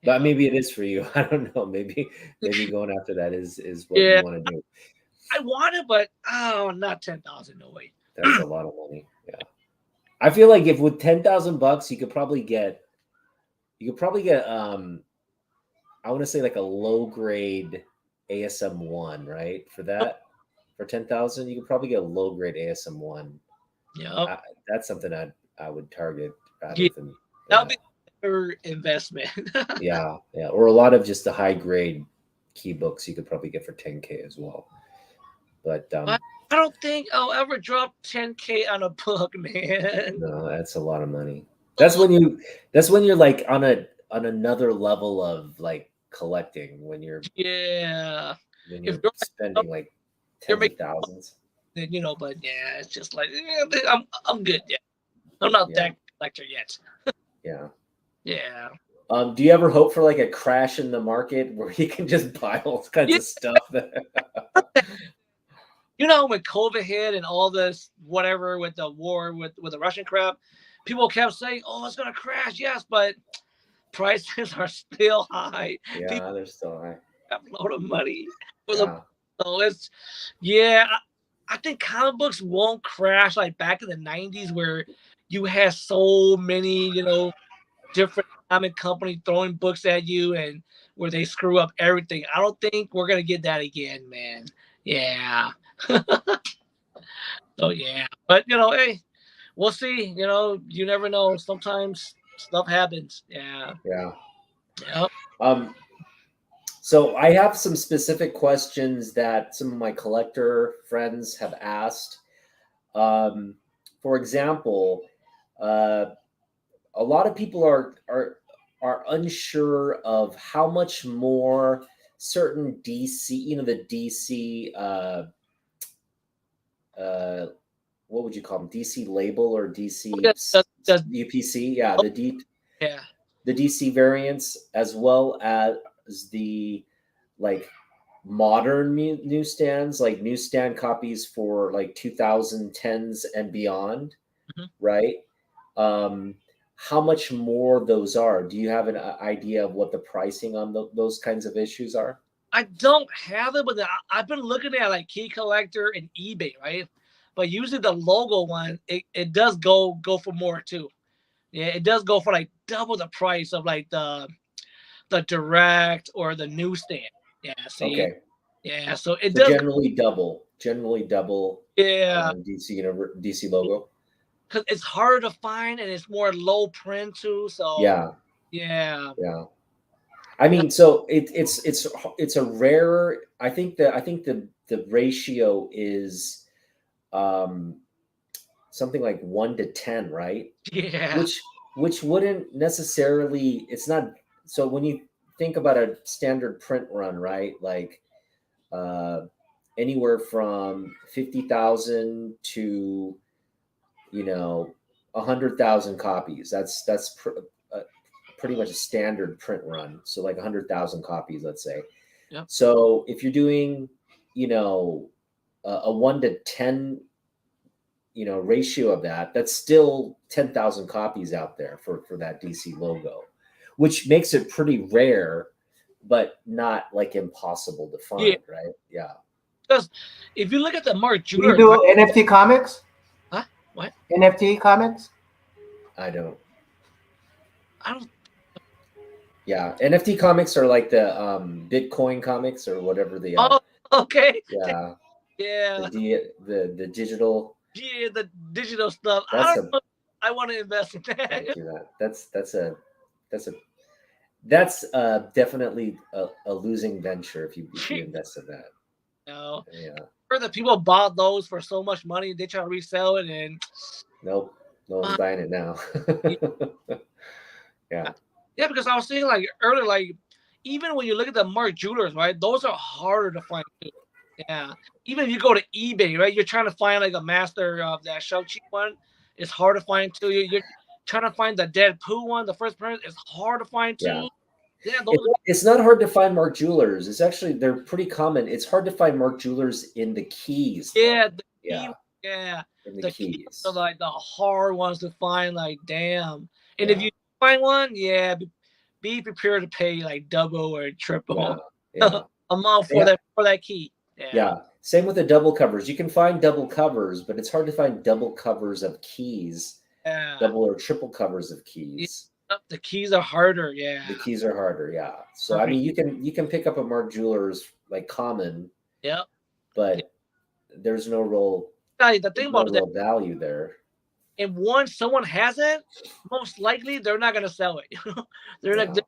Speaker 3: But maybe it is for you. I don't know. Maybe going after that is what you want to do.
Speaker 2: I want it, but not 10,000. No way.
Speaker 3: That's a lot of money. Yeah, I feel like if with $10,000 you could probably get. I want to say like a low grade ASM 1, right? For that, for 10,000, you could probably get a low grade ASM 1.
Speaker 2: Yeah,
Speaker 3: that's something I would target rather than
Speaker 2: that'll be better investment.
Speaker 3: yeah, or a lot of just the high grade key books you could probably get for 10K as well. But
Speaker 2: I don't think I'll ever drop 10K on a book, man.
Speaker 3: No, that's a lot of money. That's when you're like on another level of like collecting, when you're spending like tens of thousands.
Speaker 2: Then but it's just like I'm good yet. I'm not that collector yet. Yeah.
Speaker 3: Do you ever hope for like a crash in the market where you can just buy all kinds of stuff?
Speaker 2: When COVID hit and all this whatever with the war with the Russian crap, people kept saying, "Oh, it's gonna crash." Yes, but prices are still high.
Speaker 3: Yeah, they're still high.
Speaker 2: Have a load of money. So it's I think comic books won't crash like back in the 90s where you had so many, different comic companies throwing books at you and where they screw up everything. I don't think we're gonna get that again, man. Yeah. So yeah. But hey, we'll see. You never know. Sometimes stuff happens. Yeah.
Speaker 3: So I have some specific questions that some of my collector friends have asked. For example, a lot of people are unsure of how much more certain DC, the DC, what would you call them? DC label or DC UPC? Yeah,
Speaker 2: yeah.
Speaker 3: the DC variants, as well as the like modern newsstands, like newsstand copies for like 2010s and beyond, right? How much more those are? Do you have an idea of what the pricing on those kinds of issues are?
Speaker 2: I don't have it, but I've been looking at like Key Collector and eBay, right? But usually the logo one, it does go for more too. Yeah, it does go for like double the price of like the direct or the newsstand. Yeah, see.
Speaker 3: Okay.
Speaker 2: Yeah, so it
Speaker 3: So
Speaker 2: does
Speaker 3: generally double.
Speaker 2: Yeah,
Speaker 3: DC logo.
Speaker 2: because it's harder to find and it's more low print too. So
Speaker 3: Yeah.
Speaker 2: yeah.
Speaker 3: I mean, so it's a rarer. I think the ratio is something like 1 to 10, right?
Speaker 2: Yeah.
Speaker 3: Which wouldn't necessarily. It's not. So when you think about a standard print run, right? Like anywhere from 50,000 to 100,000 copies. That's pretty much a standard print run. So like 100,000 copies, let's say.
Speaker 2: Yep.
Speaker 3: So if you're doing, a 1 to 10, ratio of that, that's still 10,000 copies out there for that DC logo, which makes it pretty rare, but not like impossible to find, right? Yeah.
Speaker 2: Because if you look at the Mark
Speaker 1: Do
Speaker 2: Jewelry,
Speaker 1: you do NFT comics?
Speaker 2: Huh? What?
Speaker 1: NFT comics?
Speaker 3: I don't.
Speaker 2: I don't.
Speaker 3: Yeah, NFT comics are like the Bitcoin comics or whatever they are.
Speaker 2: Oh, okay.
Speaker 3: Yeah.
Speaker 2: Yeah.
Speaker 3: The digital.
Speaker 2: Yeah, the digital stuff.
Speaker 3: That's
Speaker 2: I don't know. I want to invest in that.
Speaker 3: Can't do that. That's definitely a losing venture if you invest in that.
Speaker 2: No.
Speaker 3: Yeah.
Speaker 2: Or that people bought those for so much money, they try to resell it, and
Speaker 3: Nope, no one's buying it now. Yeah.
Speaker 2: Yeah, because I was saying like earlier, like even when you look at the Mark Jewelers, right? Those are harder to find too. Yeah. Even if you go to eBay, right? You're trying to find like a master of that Shang-Chi one. It's hard to find too. You're trying to find the Deadpool one, the first print. It's hard to find too.
Speaker 3: Yeah.
Speaker 2: Yeah,
Speaker 3: it's not hard to find Mark Jewelers. It's actually, they're pretty common. It's hard to find Mark Jewelers in the keys.
Speaker 2: Yeah.
Speaker 3: Yeah. In the keys.
Speaker 2: Are like the hard ones to find. Like damn. And
Speaker 3: Yeah.
Speaker 2: if you find one, yeah, be prepared to pay like double or triple amount for that key.
Speaker 3: Yeah. Same with the double covers. You can find double covers, but it's hard to find double covers of keys.
Speaker 2: Yeah.
Speaker 3: Double or triple covers of keys.
Speaker 2: The keys are harder. Yeah.
Speaker 3: The keys are harder. Yeah. So I mean, you can pick up a Mark Jewelers like common.
Speaker 2: Yep.
Speaker 3: But there's no real.
Speaker 2: The thing about
Speaker 3: real value there.
Speaker 2: And once someone has it, most likely they're not gonna sell it. They're not gonna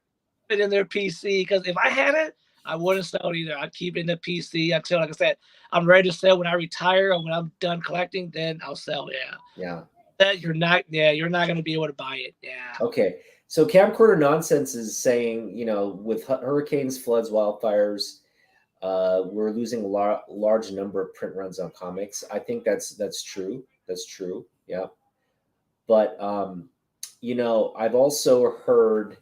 Speaker 2: put it in their PC, because if I had it, I wouldn't sell it either. I'd keep it in the PC until, like I said, I'm ready to sell when I retire or when I'm done collecting. Then I'll sell. Yeah.
Speaker 3: Yeah.
Speaker 2: That you're not gonna be able to buy it. Yeah.
Speaker 3: Okay. So Camcorder Nonsense is saying, with hurricanes, floods, wildfires, we're losing a large number of print runs on comics. I think that's true. That's true. Yeah. But I've also heard,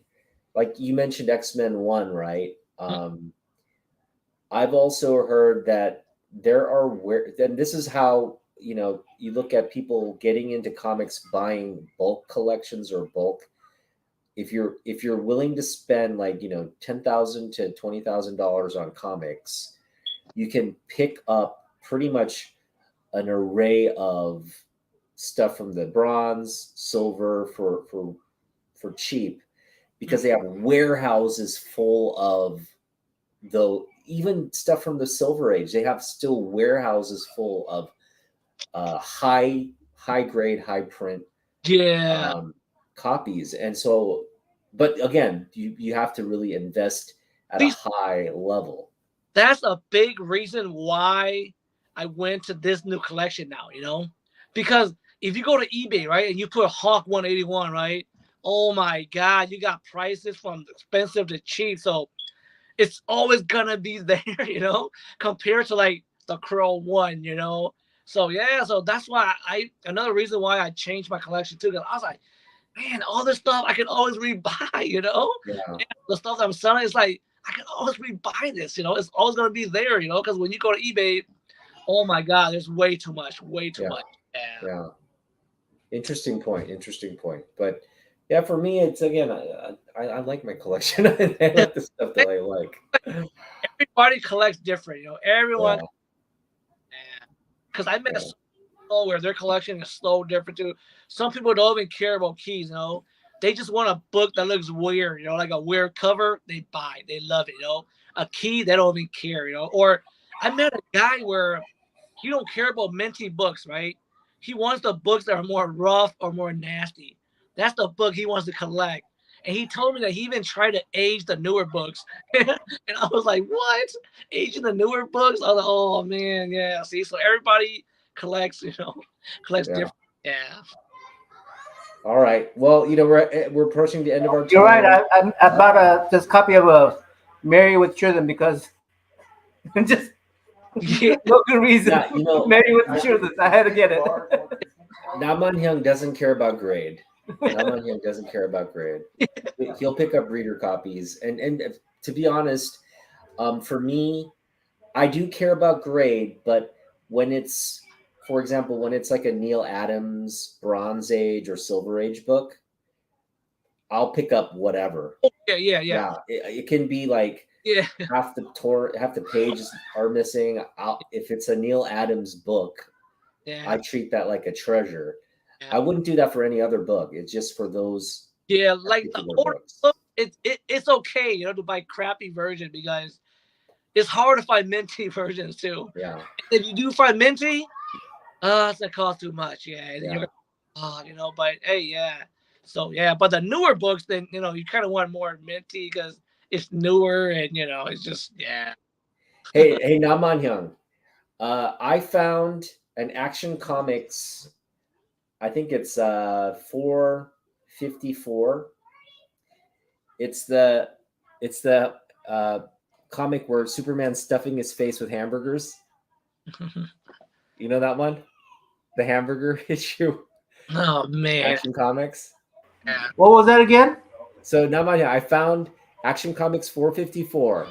Speaker 3: like you mentioned X-Men 1, right? I've also heard that there are and this is how you look at people getting into comics, buying bulk collections or bulk. If you're willing to spend like $10,000 to $20,000 on comics, you can pick up pretty much an array of stuff from the bronze, silver for cheap, because they have warehouses full of even stuff from the Silver Age. They have still warehouses full of high grade, high print copies. And so, but again, you have to really invest at a high level.
Speaker 2: That's a big reason why I went to this new collection now, because if you go to eBay, right, and you put Hawk 181, right, oh my God, you got prices from expensive to cheap. So it's always gonna be there, compared to like the Crow one, So yeah, so that's why another reason why I changed my collection too, because I was like, man, all this stuff I can always rebuy,
Speaker 3: Yeah.
Speaker 2: The stuff that I'm selling is like I can always rebuy this, it's always gonna be there, because when you go to eBay, oh my God, there's way too much.
Speaker 3: Yeah.
Speaker 2: Yeah.
Speaker 3: Yeah. Interesting point. But yeah, for me, it's again, I like my collection. I like the stuff that I like.
Speaker 2: Everybody collects different, everyone.
Speaker 3: Yeah.
Speaker 2: Because I met
Speaker 3: Yeah.
Speaker 2: some people where their collection is so different too. Some people don't even care about keys, They just want a book that looks weird, like a weird cover. They buy, they love it, A key, they don't even care, Or I met a guy where he don't care about minty books, right? He wants the books that are more rough or more nasty. That's the book he wants to collect. And he told me that he even tried to age the newer books. And I was like, what? Aging the newer books? I was like, oh man, yeah. See, so everybody collects, collects different. Yeah.
Speaker 3: All right. Well, we're approaching the end of our time.
Speaker 1: You're right. I bought this copy of Married with Children because just no good reason.
Speaker 3: Yeah,
Speaker 1: Married with Children. I had to get it.
Speaker 3: Naman Hyung doesn't care about grade. Naman Hyung doesn't care about grade. He'll pick up reader copies, and to be honest, for me, I do care about grade, but when it's, for example, when it's like a Neil Adams Bronze Age or Silver Age book, I'll pick up whatever.
Speaker 2: Yeah.
Speaker 3: It can be like half the pages are missing. If it's a Neil Adams book, I treat that like a treasure. Yeah. I wouldn't do that for any other book. It's just for those.
Speaker 2: Yeah, like the older book, it's okay, to buy crappy version because it's hard to find minty versions too.
Speaker 3: Yeah.
Speaker 2: If you do find minty, it's gonna cost too much. Yeah. You're but hey, yeah. So yeah, but the newer books, then you kind of want more minty because it's newer and it's just
Speaker 3: Hey, Naman Hyung, I found an Action Comics. I think it's 454. It's the comic where Superman's stuffing his face with hamburgers. You know that one? The hamburger issue.
Speaker 2: Oh man.
Speaker 3: Action Comics.
Speaker 2: Yeah.
Speaker 1: What was that again?
Speaker 3: So Naman, I found Action Comics 454.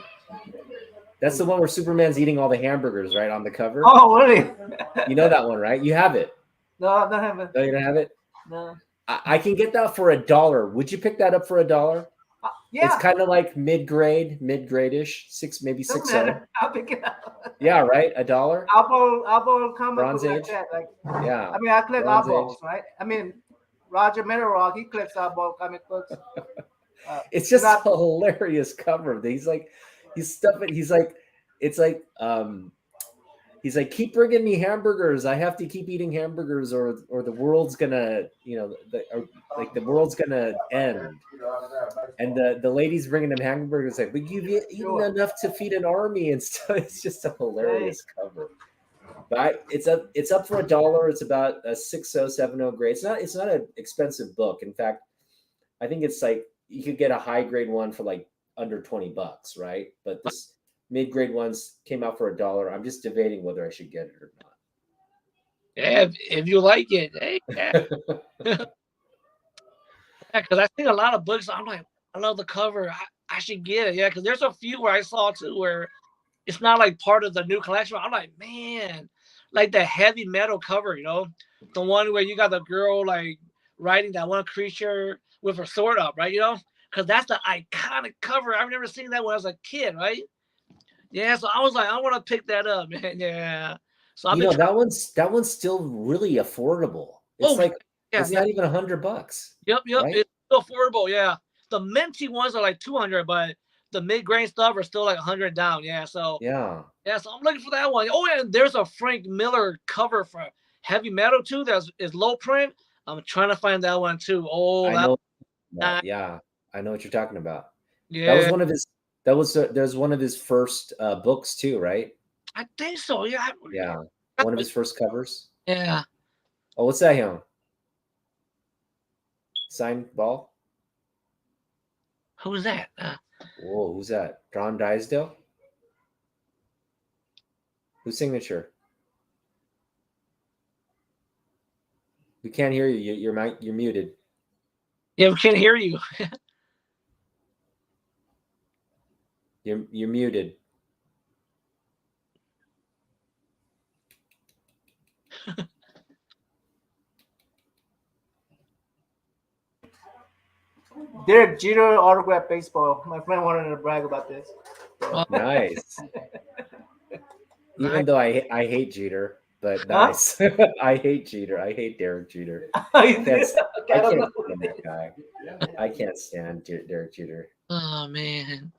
Speaker 3: That's the one where Superman's eating all the hamburgers, right, on the cover.
Speaker 1: Oh, really?
Speaker 3: You know that one, right? You have it.
Speaker 1: No, I don't have it.
Speaker 3: No, you don't have it?
Speaker 1: No.
Speaker 3: I can get that for $1. Would you pick that up for $1?
Speaker 1: Yeah.
Speaker 3: It's kind of like mid-grade-ish, maybe 6.
Speaker 1: I'll pick it up.
Speaker 3: Yeah, right? $1.
Speaker 1: Eyeball comic
Speaker 3: Bronze Age.
Speaker 1: like that.
Speaker 3: Yeah.
Speaker 1: I mean, I collect
Speaker 3: Bronze
Speaker 1: eyeballs,
Speaker 3: Age.
Speaker 1: right? I mean, Roger Middlerock, he collects eyeball comic books.
Speaker 3: It's just a hilarious cover. He's stuffing. He's like, keep bringing me hamburgers. I have to keep eating hamburgers, or the world's gonna, the world's gonna end. And the lady's bringing him hamburgers, like, but you've eaten enough to feed an army and stuff. It's just a hilarious cover. But it's up for $1. It's about a 6.0, 7.0 grade. It's not an expensive book. In fact, I think it's like you could get a high grade one for like under $20, right? But this mid-grade ones came out for $1. I'm just debating whether I should get it or not.
Speaker 2: Yeah, if you like it, hey. Yeah, because I think a lot of books, I'm like, I love the cover. I should get it. Yeah, because there's a few where I saw too where it's not like part of the new collection. I'm like, man, like the heavy metal cover, the one where you got the girl like riding that one creature with her sword up, right? Because that's the iconic cover. I've never seen that when I was a kid, right? Yeah, so I was like, I want to pick that up, man. Yeah. So
Speaker 3: that one's still really affordable. It's it's not even $100.
Speaker 2: Yep.
Speaker 3: Right?
Speaker 2: It's still affordable. Yeah. The minty ones are like 200, but the mid-grade stuff are still like 100 down. Yeah. So
Speaker 3: yeah.
Speaker 2: So I'm looking for that one. Oh, and there's a Frank Miller cover for heavy metal too. Is low print. I'm trying to find that one too. Oh,
Speaker 3: I know. Yeah, I know what you're talking about.
Speaker 2: Yeah.
Speaker 3: That was one of his. There's one of his first books too, right?
Speaker 2: I think so. Yeah.
Speaker 3: Yeah. One of his first covers.
Speaker 2: Yeah.
Speaker 3: Oh, what's that, Hyung? Signed ball?
Speaker 2: Who's that?
Speaker 3: Whoa, who's that? John Drysdale? Whose signature? We can't hear you. You're muted.
Speaker 2: Yeah, we can't hear you.
Speaker 3: You're muted.
Speaker 1: Derek Jeter autograph baseball. My friend wanted to brag about this.
Speaker 3: Nice. Even though I hate Jeter, but
Speaker 1: Huh?
Speaker 3: nice. I hate Jeter. I hate Derek Jeter.
Speaker 1: I
Speaker 3: I can't stand that guy. I can't stand Derek Jeter.
Speaker 2: Oh man.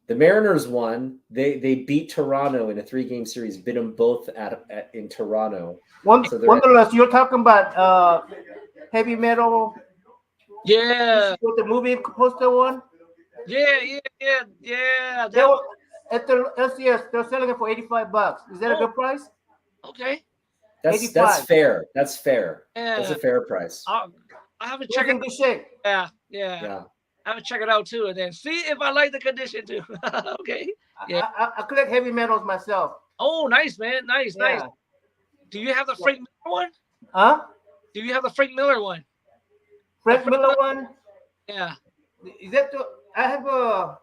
Speaker 3: The Mariners won. They beat Toronto in a 3-game series. Beat them both in Toronto.
Speaker 1: Wanderlust, you're talking about heavy metal.
Speaker 2: Yeah.
Speaker 1: With the movie poster one.
Speaker 2: Yeah.
Speaker 1: They were at the LCS. They're selling it for $85. Is that a good price?
Speaker 2: Okay.
Speaker 3: That's
Speaker 1: 85.
Speaker 3: fair. That's fair.
Speaker 2: Yeah.
Speaker 3: That's a fair price.
Speaker 2: I haven't
Speaker 1: It's
Speaker 2: checked
Speaker 1: in
Speaker 2: it.
Speaker 1: good shape.
Speaker 2: Yeah. I would check it out too, and then see if I like the condition too. Okay. Yeah.
Speaker 1: I collect heavy metals myself.
Speaker 2: Oh, nice, man. Nice. Do you have the Frank Miller one?
Speaker 1: Huh?
Speaker 2: Do you have the Frank Miller one?
Speaker 1: Frank Miller one?
Speaker 2: Yeah.
Speaker 1: Is that the? I have a.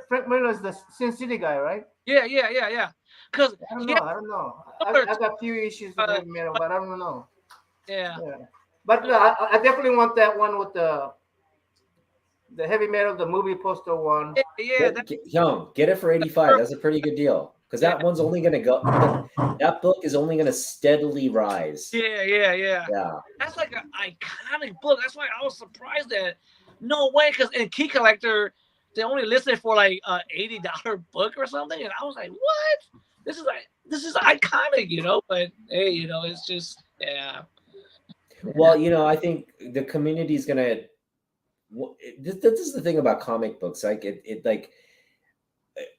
Speaker 1: Frank Miller is the Sin City guy, right?
Speaker 2: Yeah. Because
Speaker 1: I don't know. I got a few issues with heavy metal, but I don't know.
Speaker 2: Yeah.
Speaker 1: But I definitely want that one with the heavy metal, the movie poster one.
Speaker 2: Yeah.
Speaker 3: Get it for 85. That's a pretty good deal. Because that one's only going to go. That book is only going to steadily rise.
Speaker 2: Yeah. That's like an iconic book. That's why I was surprised that no way. Because in Key Collector, they only listed for like $80 book or something, and I was like, what? This is iconic, you know. But hey, you know, it's just
Speaker 3: Well, you know, I think the community is gonna. This is the thing about comic books. Like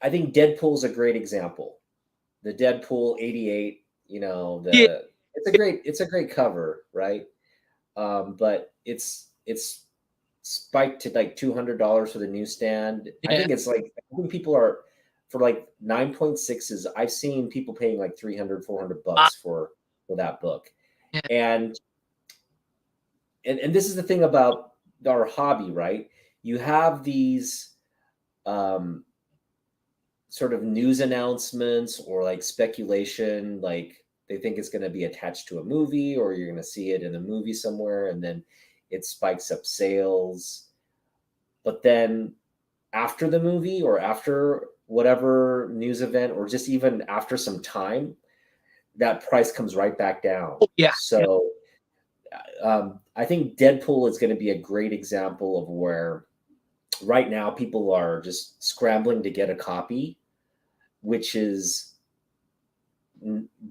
Speaker 3: I think Deadpool's a great example. The Deadpool '88. You know, it's a great cover, right? But it's spiked to like $200 for the newsstand. I think people are for like 9.6s. I've seen people paying like $300-$400 for that book, and this is the thing about our hobby, right? You have these sort of news announcements or like speculation, like they think it's going to be attached to a movie or you're going to see it in a movie somewhere, and then it spikes up sales. But then after the movie or after whatever news event or just even after some time, that price comes right back down. So I think Deadpool is going to be a great example of where right now people are just scrambling to get a copy, which is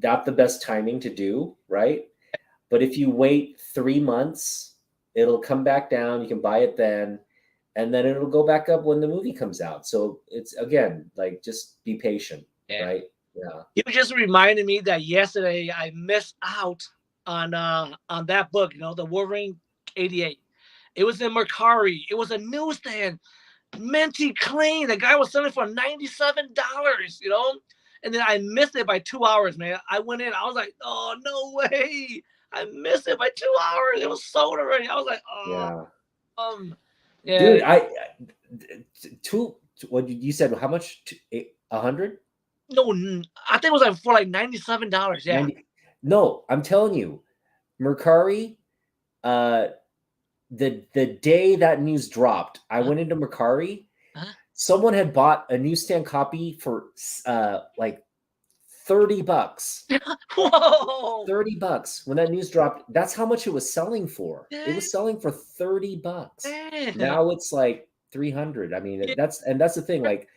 Speaker 3: not the best timing to do, right? But if you wait 3 months, it'll come back down. You can buy it then, and then it'll go back up when the movie comes out. So it's, again, like, just be patient, right? Yeah.
Speaker 2: You just reminded me that yesterday I missed out on that book, you know, the Wolverine 88. It was in Mercari. It was a newsstand, minty clean. The guy was selling for $97, you know, and then I missed it by 2 hours, man. I went in, I was like, oh, no way. I missed it by 2 hours. It was sold already. I was like, oh,
Speaker 3: dude, what you said? How much? 100?
Speaker 2: No, I think it was like for like $97. Yeah.
Speaker 3: No, I'm telling you, Mercari. The day that news dropped, I went into Mercari. Someone had bought a newsstand copy for like $30.
Speaker 2: Whoa!
Speaker 3: $30 when that news dropped. That's how much it was selling for. It was selling for $30. Now it's like 300. I mean, that's the thing. Like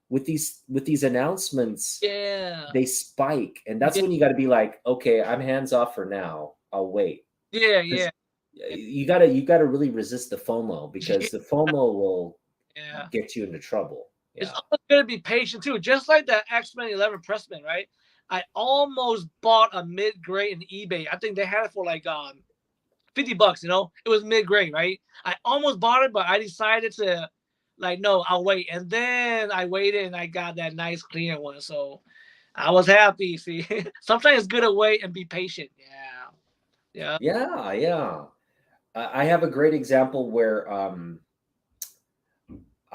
Speaker 3: with these announcements, they spike, and that's when you got to be like, okay, I'm hands off for now. I'll wait. You gotta really resist the FOMO, because the FOMO will get you into trouble.
Speaker 2: It's always gonna be patient too, just like the X-Men 11 Pressman, right? I almost bought a mid-grade in eBay. I think they had it for like $50. You know, it was mid-grade, right? I almost bought it, but I decided to, like, no, I'll wait. And then I waited, and I got that nice cleaner one. So I was happy. See, sometimes it's good to wait and be patient. Yeah,
Speaker 3: Yeah. I have a great example where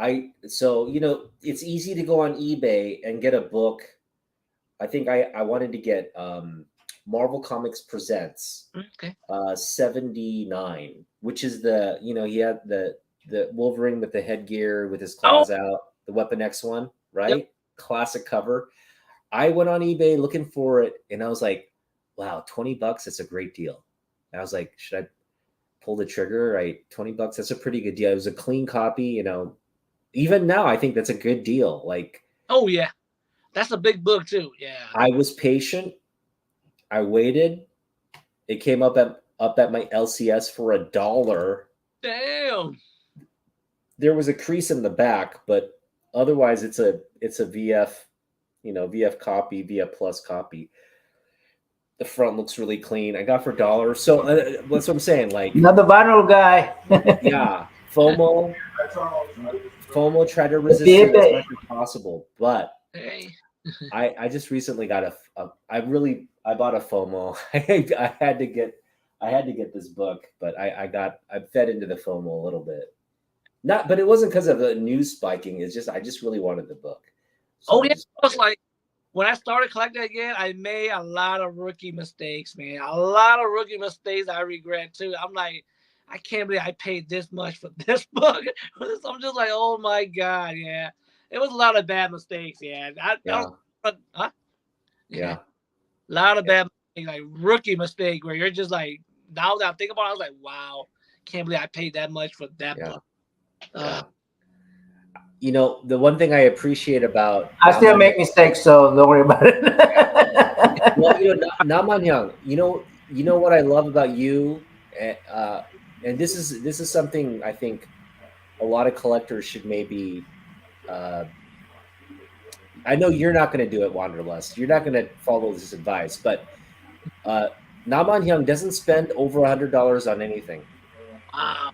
Speaker 3: it's easy to go on eBay and get a book. I think I wanted to get Marvel Comics Presents
Speaker 2: Okay.
Speaker 3: 79, which is he had the Wolverine with the headgear with his
Speaker 2: Oh,
Speaker 3: claws out, the Weapon X one, right?
Speaker 2: yep.
Speaker 3: Classic cover. I went on eBay looking for it, and I was like, wow, $20, that's a great deal. And I was like, should I pull the trigger? Right, $20, that's a pretty good deal. It was a clean copy, even now I think that's a good deal. Like,
Speaker 2: Oh yeah, that's a big book too. Yeah.
Speaker 3: I was patient, I waited, it came up at my LCS for $1.
Speaker 2: Damn.
Speaker 3: There was a crease in the back, but otherwise it's a VF, VF copy, VF plus copy. The front looks really clean. I got for $1. So that's what I'm saying. Like,
Speaker 1: Not the vinyl guy.
Speaker 3: yeah, FOMO try to resist it as much as possible. But
Speaker 2: Hey.
Speaker 3: I just recently got I bought a FOMO. I had to get this book, but I fed into the FOMO a little bit. But it wasn't because of the news spiking. It's just I just really wanted the book. So
Speaker 2: Yeah, it was like when I started collecting again, I made a lot of rookie mistakes, man. A lot of rookie mistakes I regret too. I'm like, I can't believe I paid this much for this book. I'm just like, oh my god, yeah. It was a lot of bad mistakes, yeah.
Speaker 3: Yeah.
Speaker 2: A lot of bad mistakes, like rookie mistake where you're just like, now that I'm thinking about it, I was like, wow, can't believe I paid that much for that book.
Speaker 3: Yeah. The one thing I appreciate about
Speaker 1: I still make mistakes, so don't worry about it.
Speaker 3: well, Naman Young, you know what I love about you, and this is something I think a lot of collectors should maybe. I know you're not going to do it, Wanderlust. You're not going to follow this advice, but Naman Young doesn't spend over $100 on anything.
Speaker 2: Wow.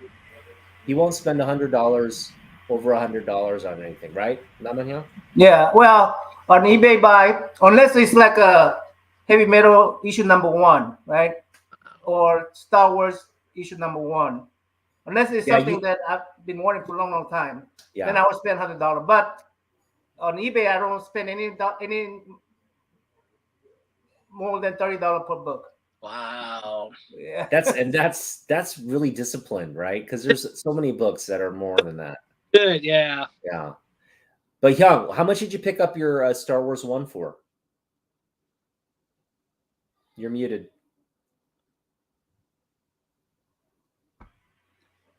Speaker 3: He won't spend $100 over $100 on anything, right, Naman Young?
Speaker 1: Yeah, well, on eBay buy, unless it's like a heavy metal issue number 1, right? Or Star Wars issue number 1. Unless it's something that I've been wanting for a long time, then I would spend $100. But on eBay, I don't spend any more than $30 per book.
Speaker 2: Wow.
Speaker 1: Yeah.
Speaker 3: That's really disciplined, right? Because there's so many books that are more than that.
Speaker 2: Good, yeah.
Speaker 3: Yeah. But Young, how much did you pick up your Star Wars 1 for? You're muted.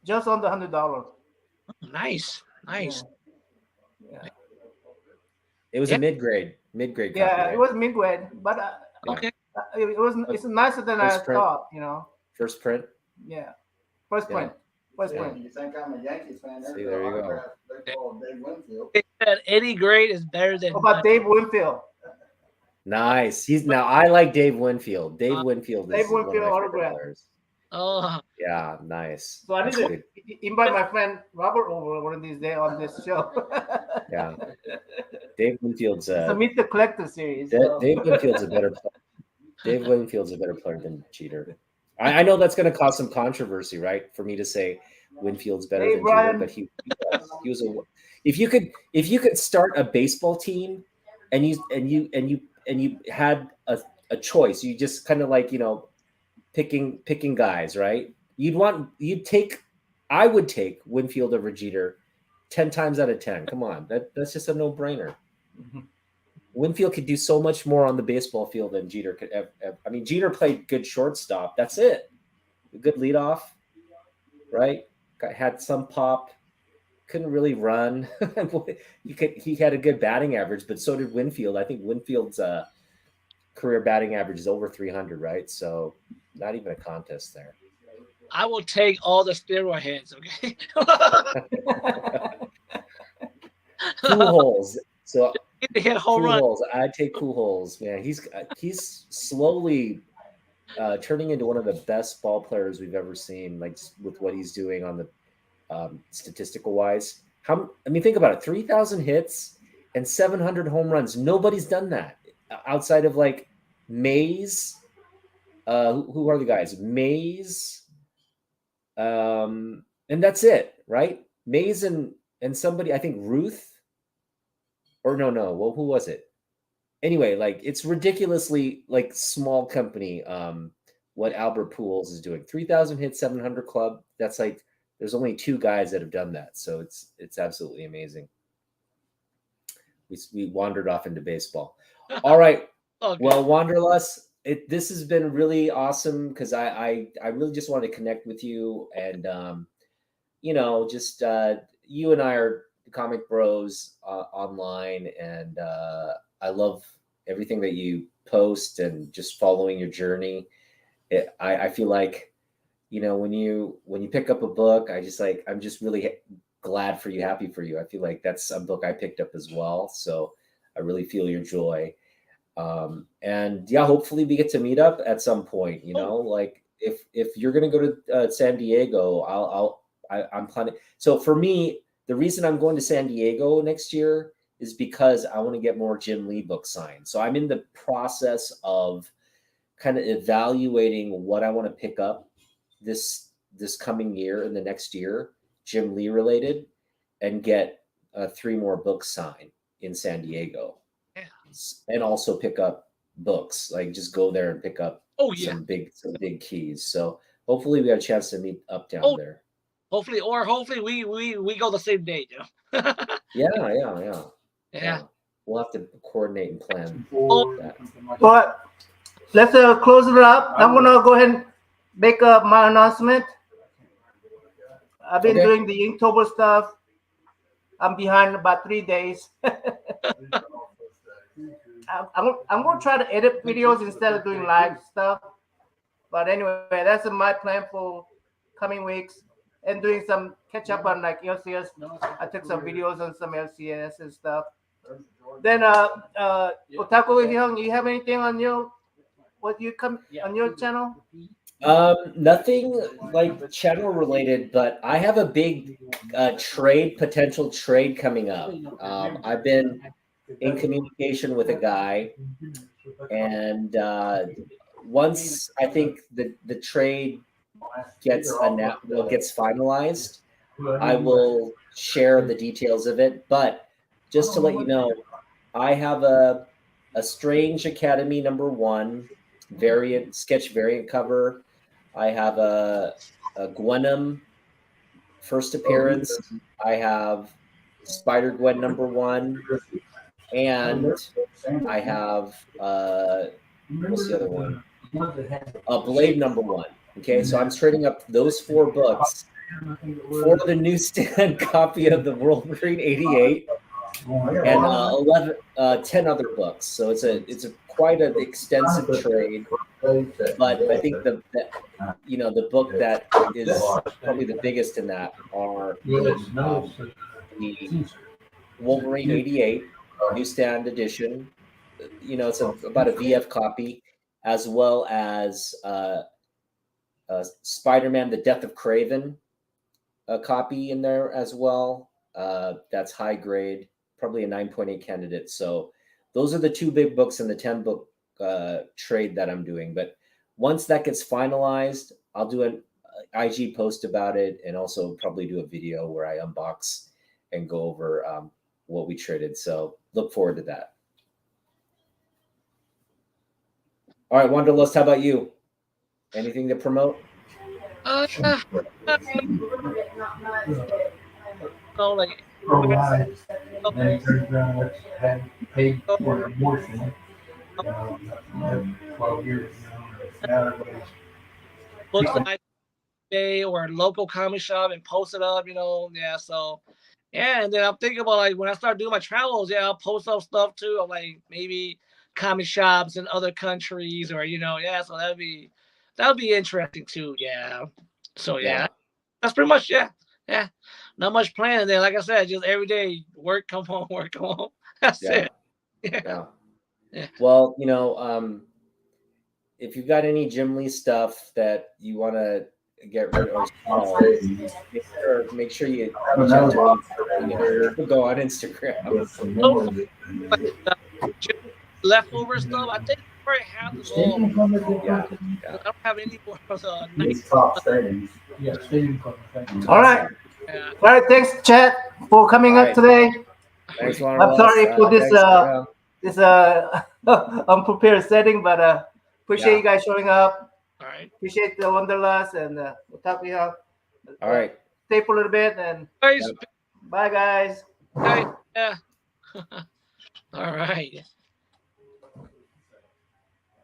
Speaker 1: Just under $100.
Speaker 2: Nice.
Speaker 1: Yeah.
Speaker 3: It was a mid-grade copy.
Speaker 1: Yeah,
Speaker 3: right?
Speaker 1: it was mid-grade, but
Speaker 2: Okay.
Speaker 1: it's nicer than I thought,
Speaker 3: First print.
Speaker 1: Yeah, first print.
Speaker 4: You think I'm a Yankees fan?
Speaker 3: See, there you go.
Speaker 4: They call Dave Winfield.
Speaker 2: Any grade is better than.
Speaker 1: How about Dave Winfield?
Speaker 3: Nice. I like Dave Winfield. Dave Winfield is one of my
Speaker 1: autograph.
Speaker 3: players.
Speaker 2: Oh.
Speaker 3: Yeah, nice.
Speaker 1: So I need to invite my friend Robert over one of these days on this show.
Speaker 3: Yeah. Dave Winfield's
Speaker 1: it's a Meet the Collector series.
Speaker 3: Dave Winfield's a better player. Dave Winfield's a better player than Jeter. I know that's going to cause some controversy, right? For me to say Winfield's better than Jeter, but he was a. If you could start a baseball team, and you had a choice, you just kind of like picking guys, right? I would take Winfield over Jeter 10 times out of 10. Come on, that's just a no-brainer. Mm-hmm. Winfield could do so much more on the baseball field than Jeter could ever. I mean, Jeter played good shortstop. That's it. A good leadoff, right? Had some pop. Couldn't really run. He had a good batting average, but so did Winfield. I think Winfield's career batting average is over 300, right? So not even a contest there.
Speaker 2: I will take all the steroid heads, okay?
Speaker 3: Pujols. So
Speaker 2: hit home run.
Speaker 3: I'd take Pujols, man. He's slowly turning into one of the best ball players we've ever seen, like with what he's doing on the statistical wise. Think about it: 3,000 hits and 700 home runs. Nobody's done that outside of like Mays. Who are the guys? Mays, and that's it, right? Mays and somebody, I think Ruth, or no. Well, who was it? Anyway, like it's ridiculously like small company. What Albert Pujols is doing, 3,000 hits, 700 club. That's like there's only 2 guys that have done that, so it's absolutely amazing. We wandered off into baseball. All right.
Speaker 2: Okay.
Speaker 3: Well, Wanderlust, this has been really awesome because I really just want to connect with you and just you and I are comic bros online, and I love everything that you post and just following your journey. I feel like when you pick up a book, I'm just really glad for you, happy for you. I feel like that's a book I picked up as well, so I really feel your joy. And yeah, hopefully we get to meet up at some point. Like if you're gonna go to San Diego, I'm planning. So for me, the reason I'm going to San Diego next year is because I want to get more Jim Lee books signed. So I'm in the process of kind of evaluating what I want to pick up this coming year and the next year, Jim Lee related, and get 3 more books signed in San Diego.
Speaker 2: Yeah.
Speaker 3: And also pick up books, like just go there and pick up some big keys. So hopefully we have a chance to meet up down there.
Speaker 2: Hopefully we go the same day,
Speaker 3: Yeah. We'll have to coordinate and plan that.
Speaker 1: But let's close it up. I'm gonna go ahead and make my announcement. I've been doing the Inktober stuff. I'm behind about 3 days. I'm gonna try to edit videos instead of doing live stuff. But anyway, that's my plan for coming weeks, and doing some catch up on like LCS. I took some videos on some LCS and stuff. Then Otaku Hyung, you have anything on your on your channel?
Speaker 3: Nothing like channel related, but I have a big potential trade coming up. I've been in communication with a guy, and once I think the trade gets finalized, I will share the details of it. But just to let you know, I have a Strange Academy #1 sketch variant cover. I have a Gwenom first appearance. I have Spider-Gwen #1, and I have what's the other one? Blade #1. Okay, so I'm trading up those 4 books for the newsstand copy of the Wolverine *88 and 10 other books. So it's a quite an extensive trade. But I think the book that is probably the biggest in that are the Wolverine '88 newsstand edition. It's about a VF copy, as well as Spider-Man: The Death of Kraven, a copy in there as well. That's high grade, probably a 9.8 candidate. So those are the 2 big books in the 10 book trade that I'm doing. But once that gets finalized, I'll do an IG post about it, and also probably do a video where I unbox and go over what we traded. So look forward to that. All right, Wanderlust, how about you? Anything to promote?
Speaker 5: Paid for abortion. 12 years.
Speaker 2: Books that I day or local comic shop and post it up, So and then I'm thinking about like when I start doing my travels, I'll post up stuff too of like maybe comic shops in other countries, or so that'd be interesting too. So that's pretty much not much planning there. Like I said, just every day work, come home, work, come home. That's it.
Speaker 3: Yeah. Well, if you've got any Jim Lee stuff that you want to get rid of, make sure you reach out to me or go on Instagram.
Speaker 2: Leftover stuff. I think I already have them all.
Speaker 3: Yeah.
Speaker 2: I don't have any more of the nice.
Speaker 1: All right.
Speaker 2: Yeah.
Speaker 1: All right. Thanks, chat, for coming up
Speaker 3: Alright.
Speaker 1: today.
Speaker 3: Thanks,
Speaker 1: I'm
Speaker 3: Wanderlust.
Speaker 1: sorry for this
Speaker 3: Thanks,
Speaker 1: this unprepared setting, but appreciate
Speaker 3: Yeah.
Speaker 1: you guys showing up.
Speaker 2: All right.
Speaker 1: Appreciate the Wanderlust, and we'll talk to you.
Speaker 3: all right.
Speaker 1: Tape a little bit, and
Speaker 2: Guys,
Speaker 1: bye, guys.
Speaker 2: guys, yeah. All right.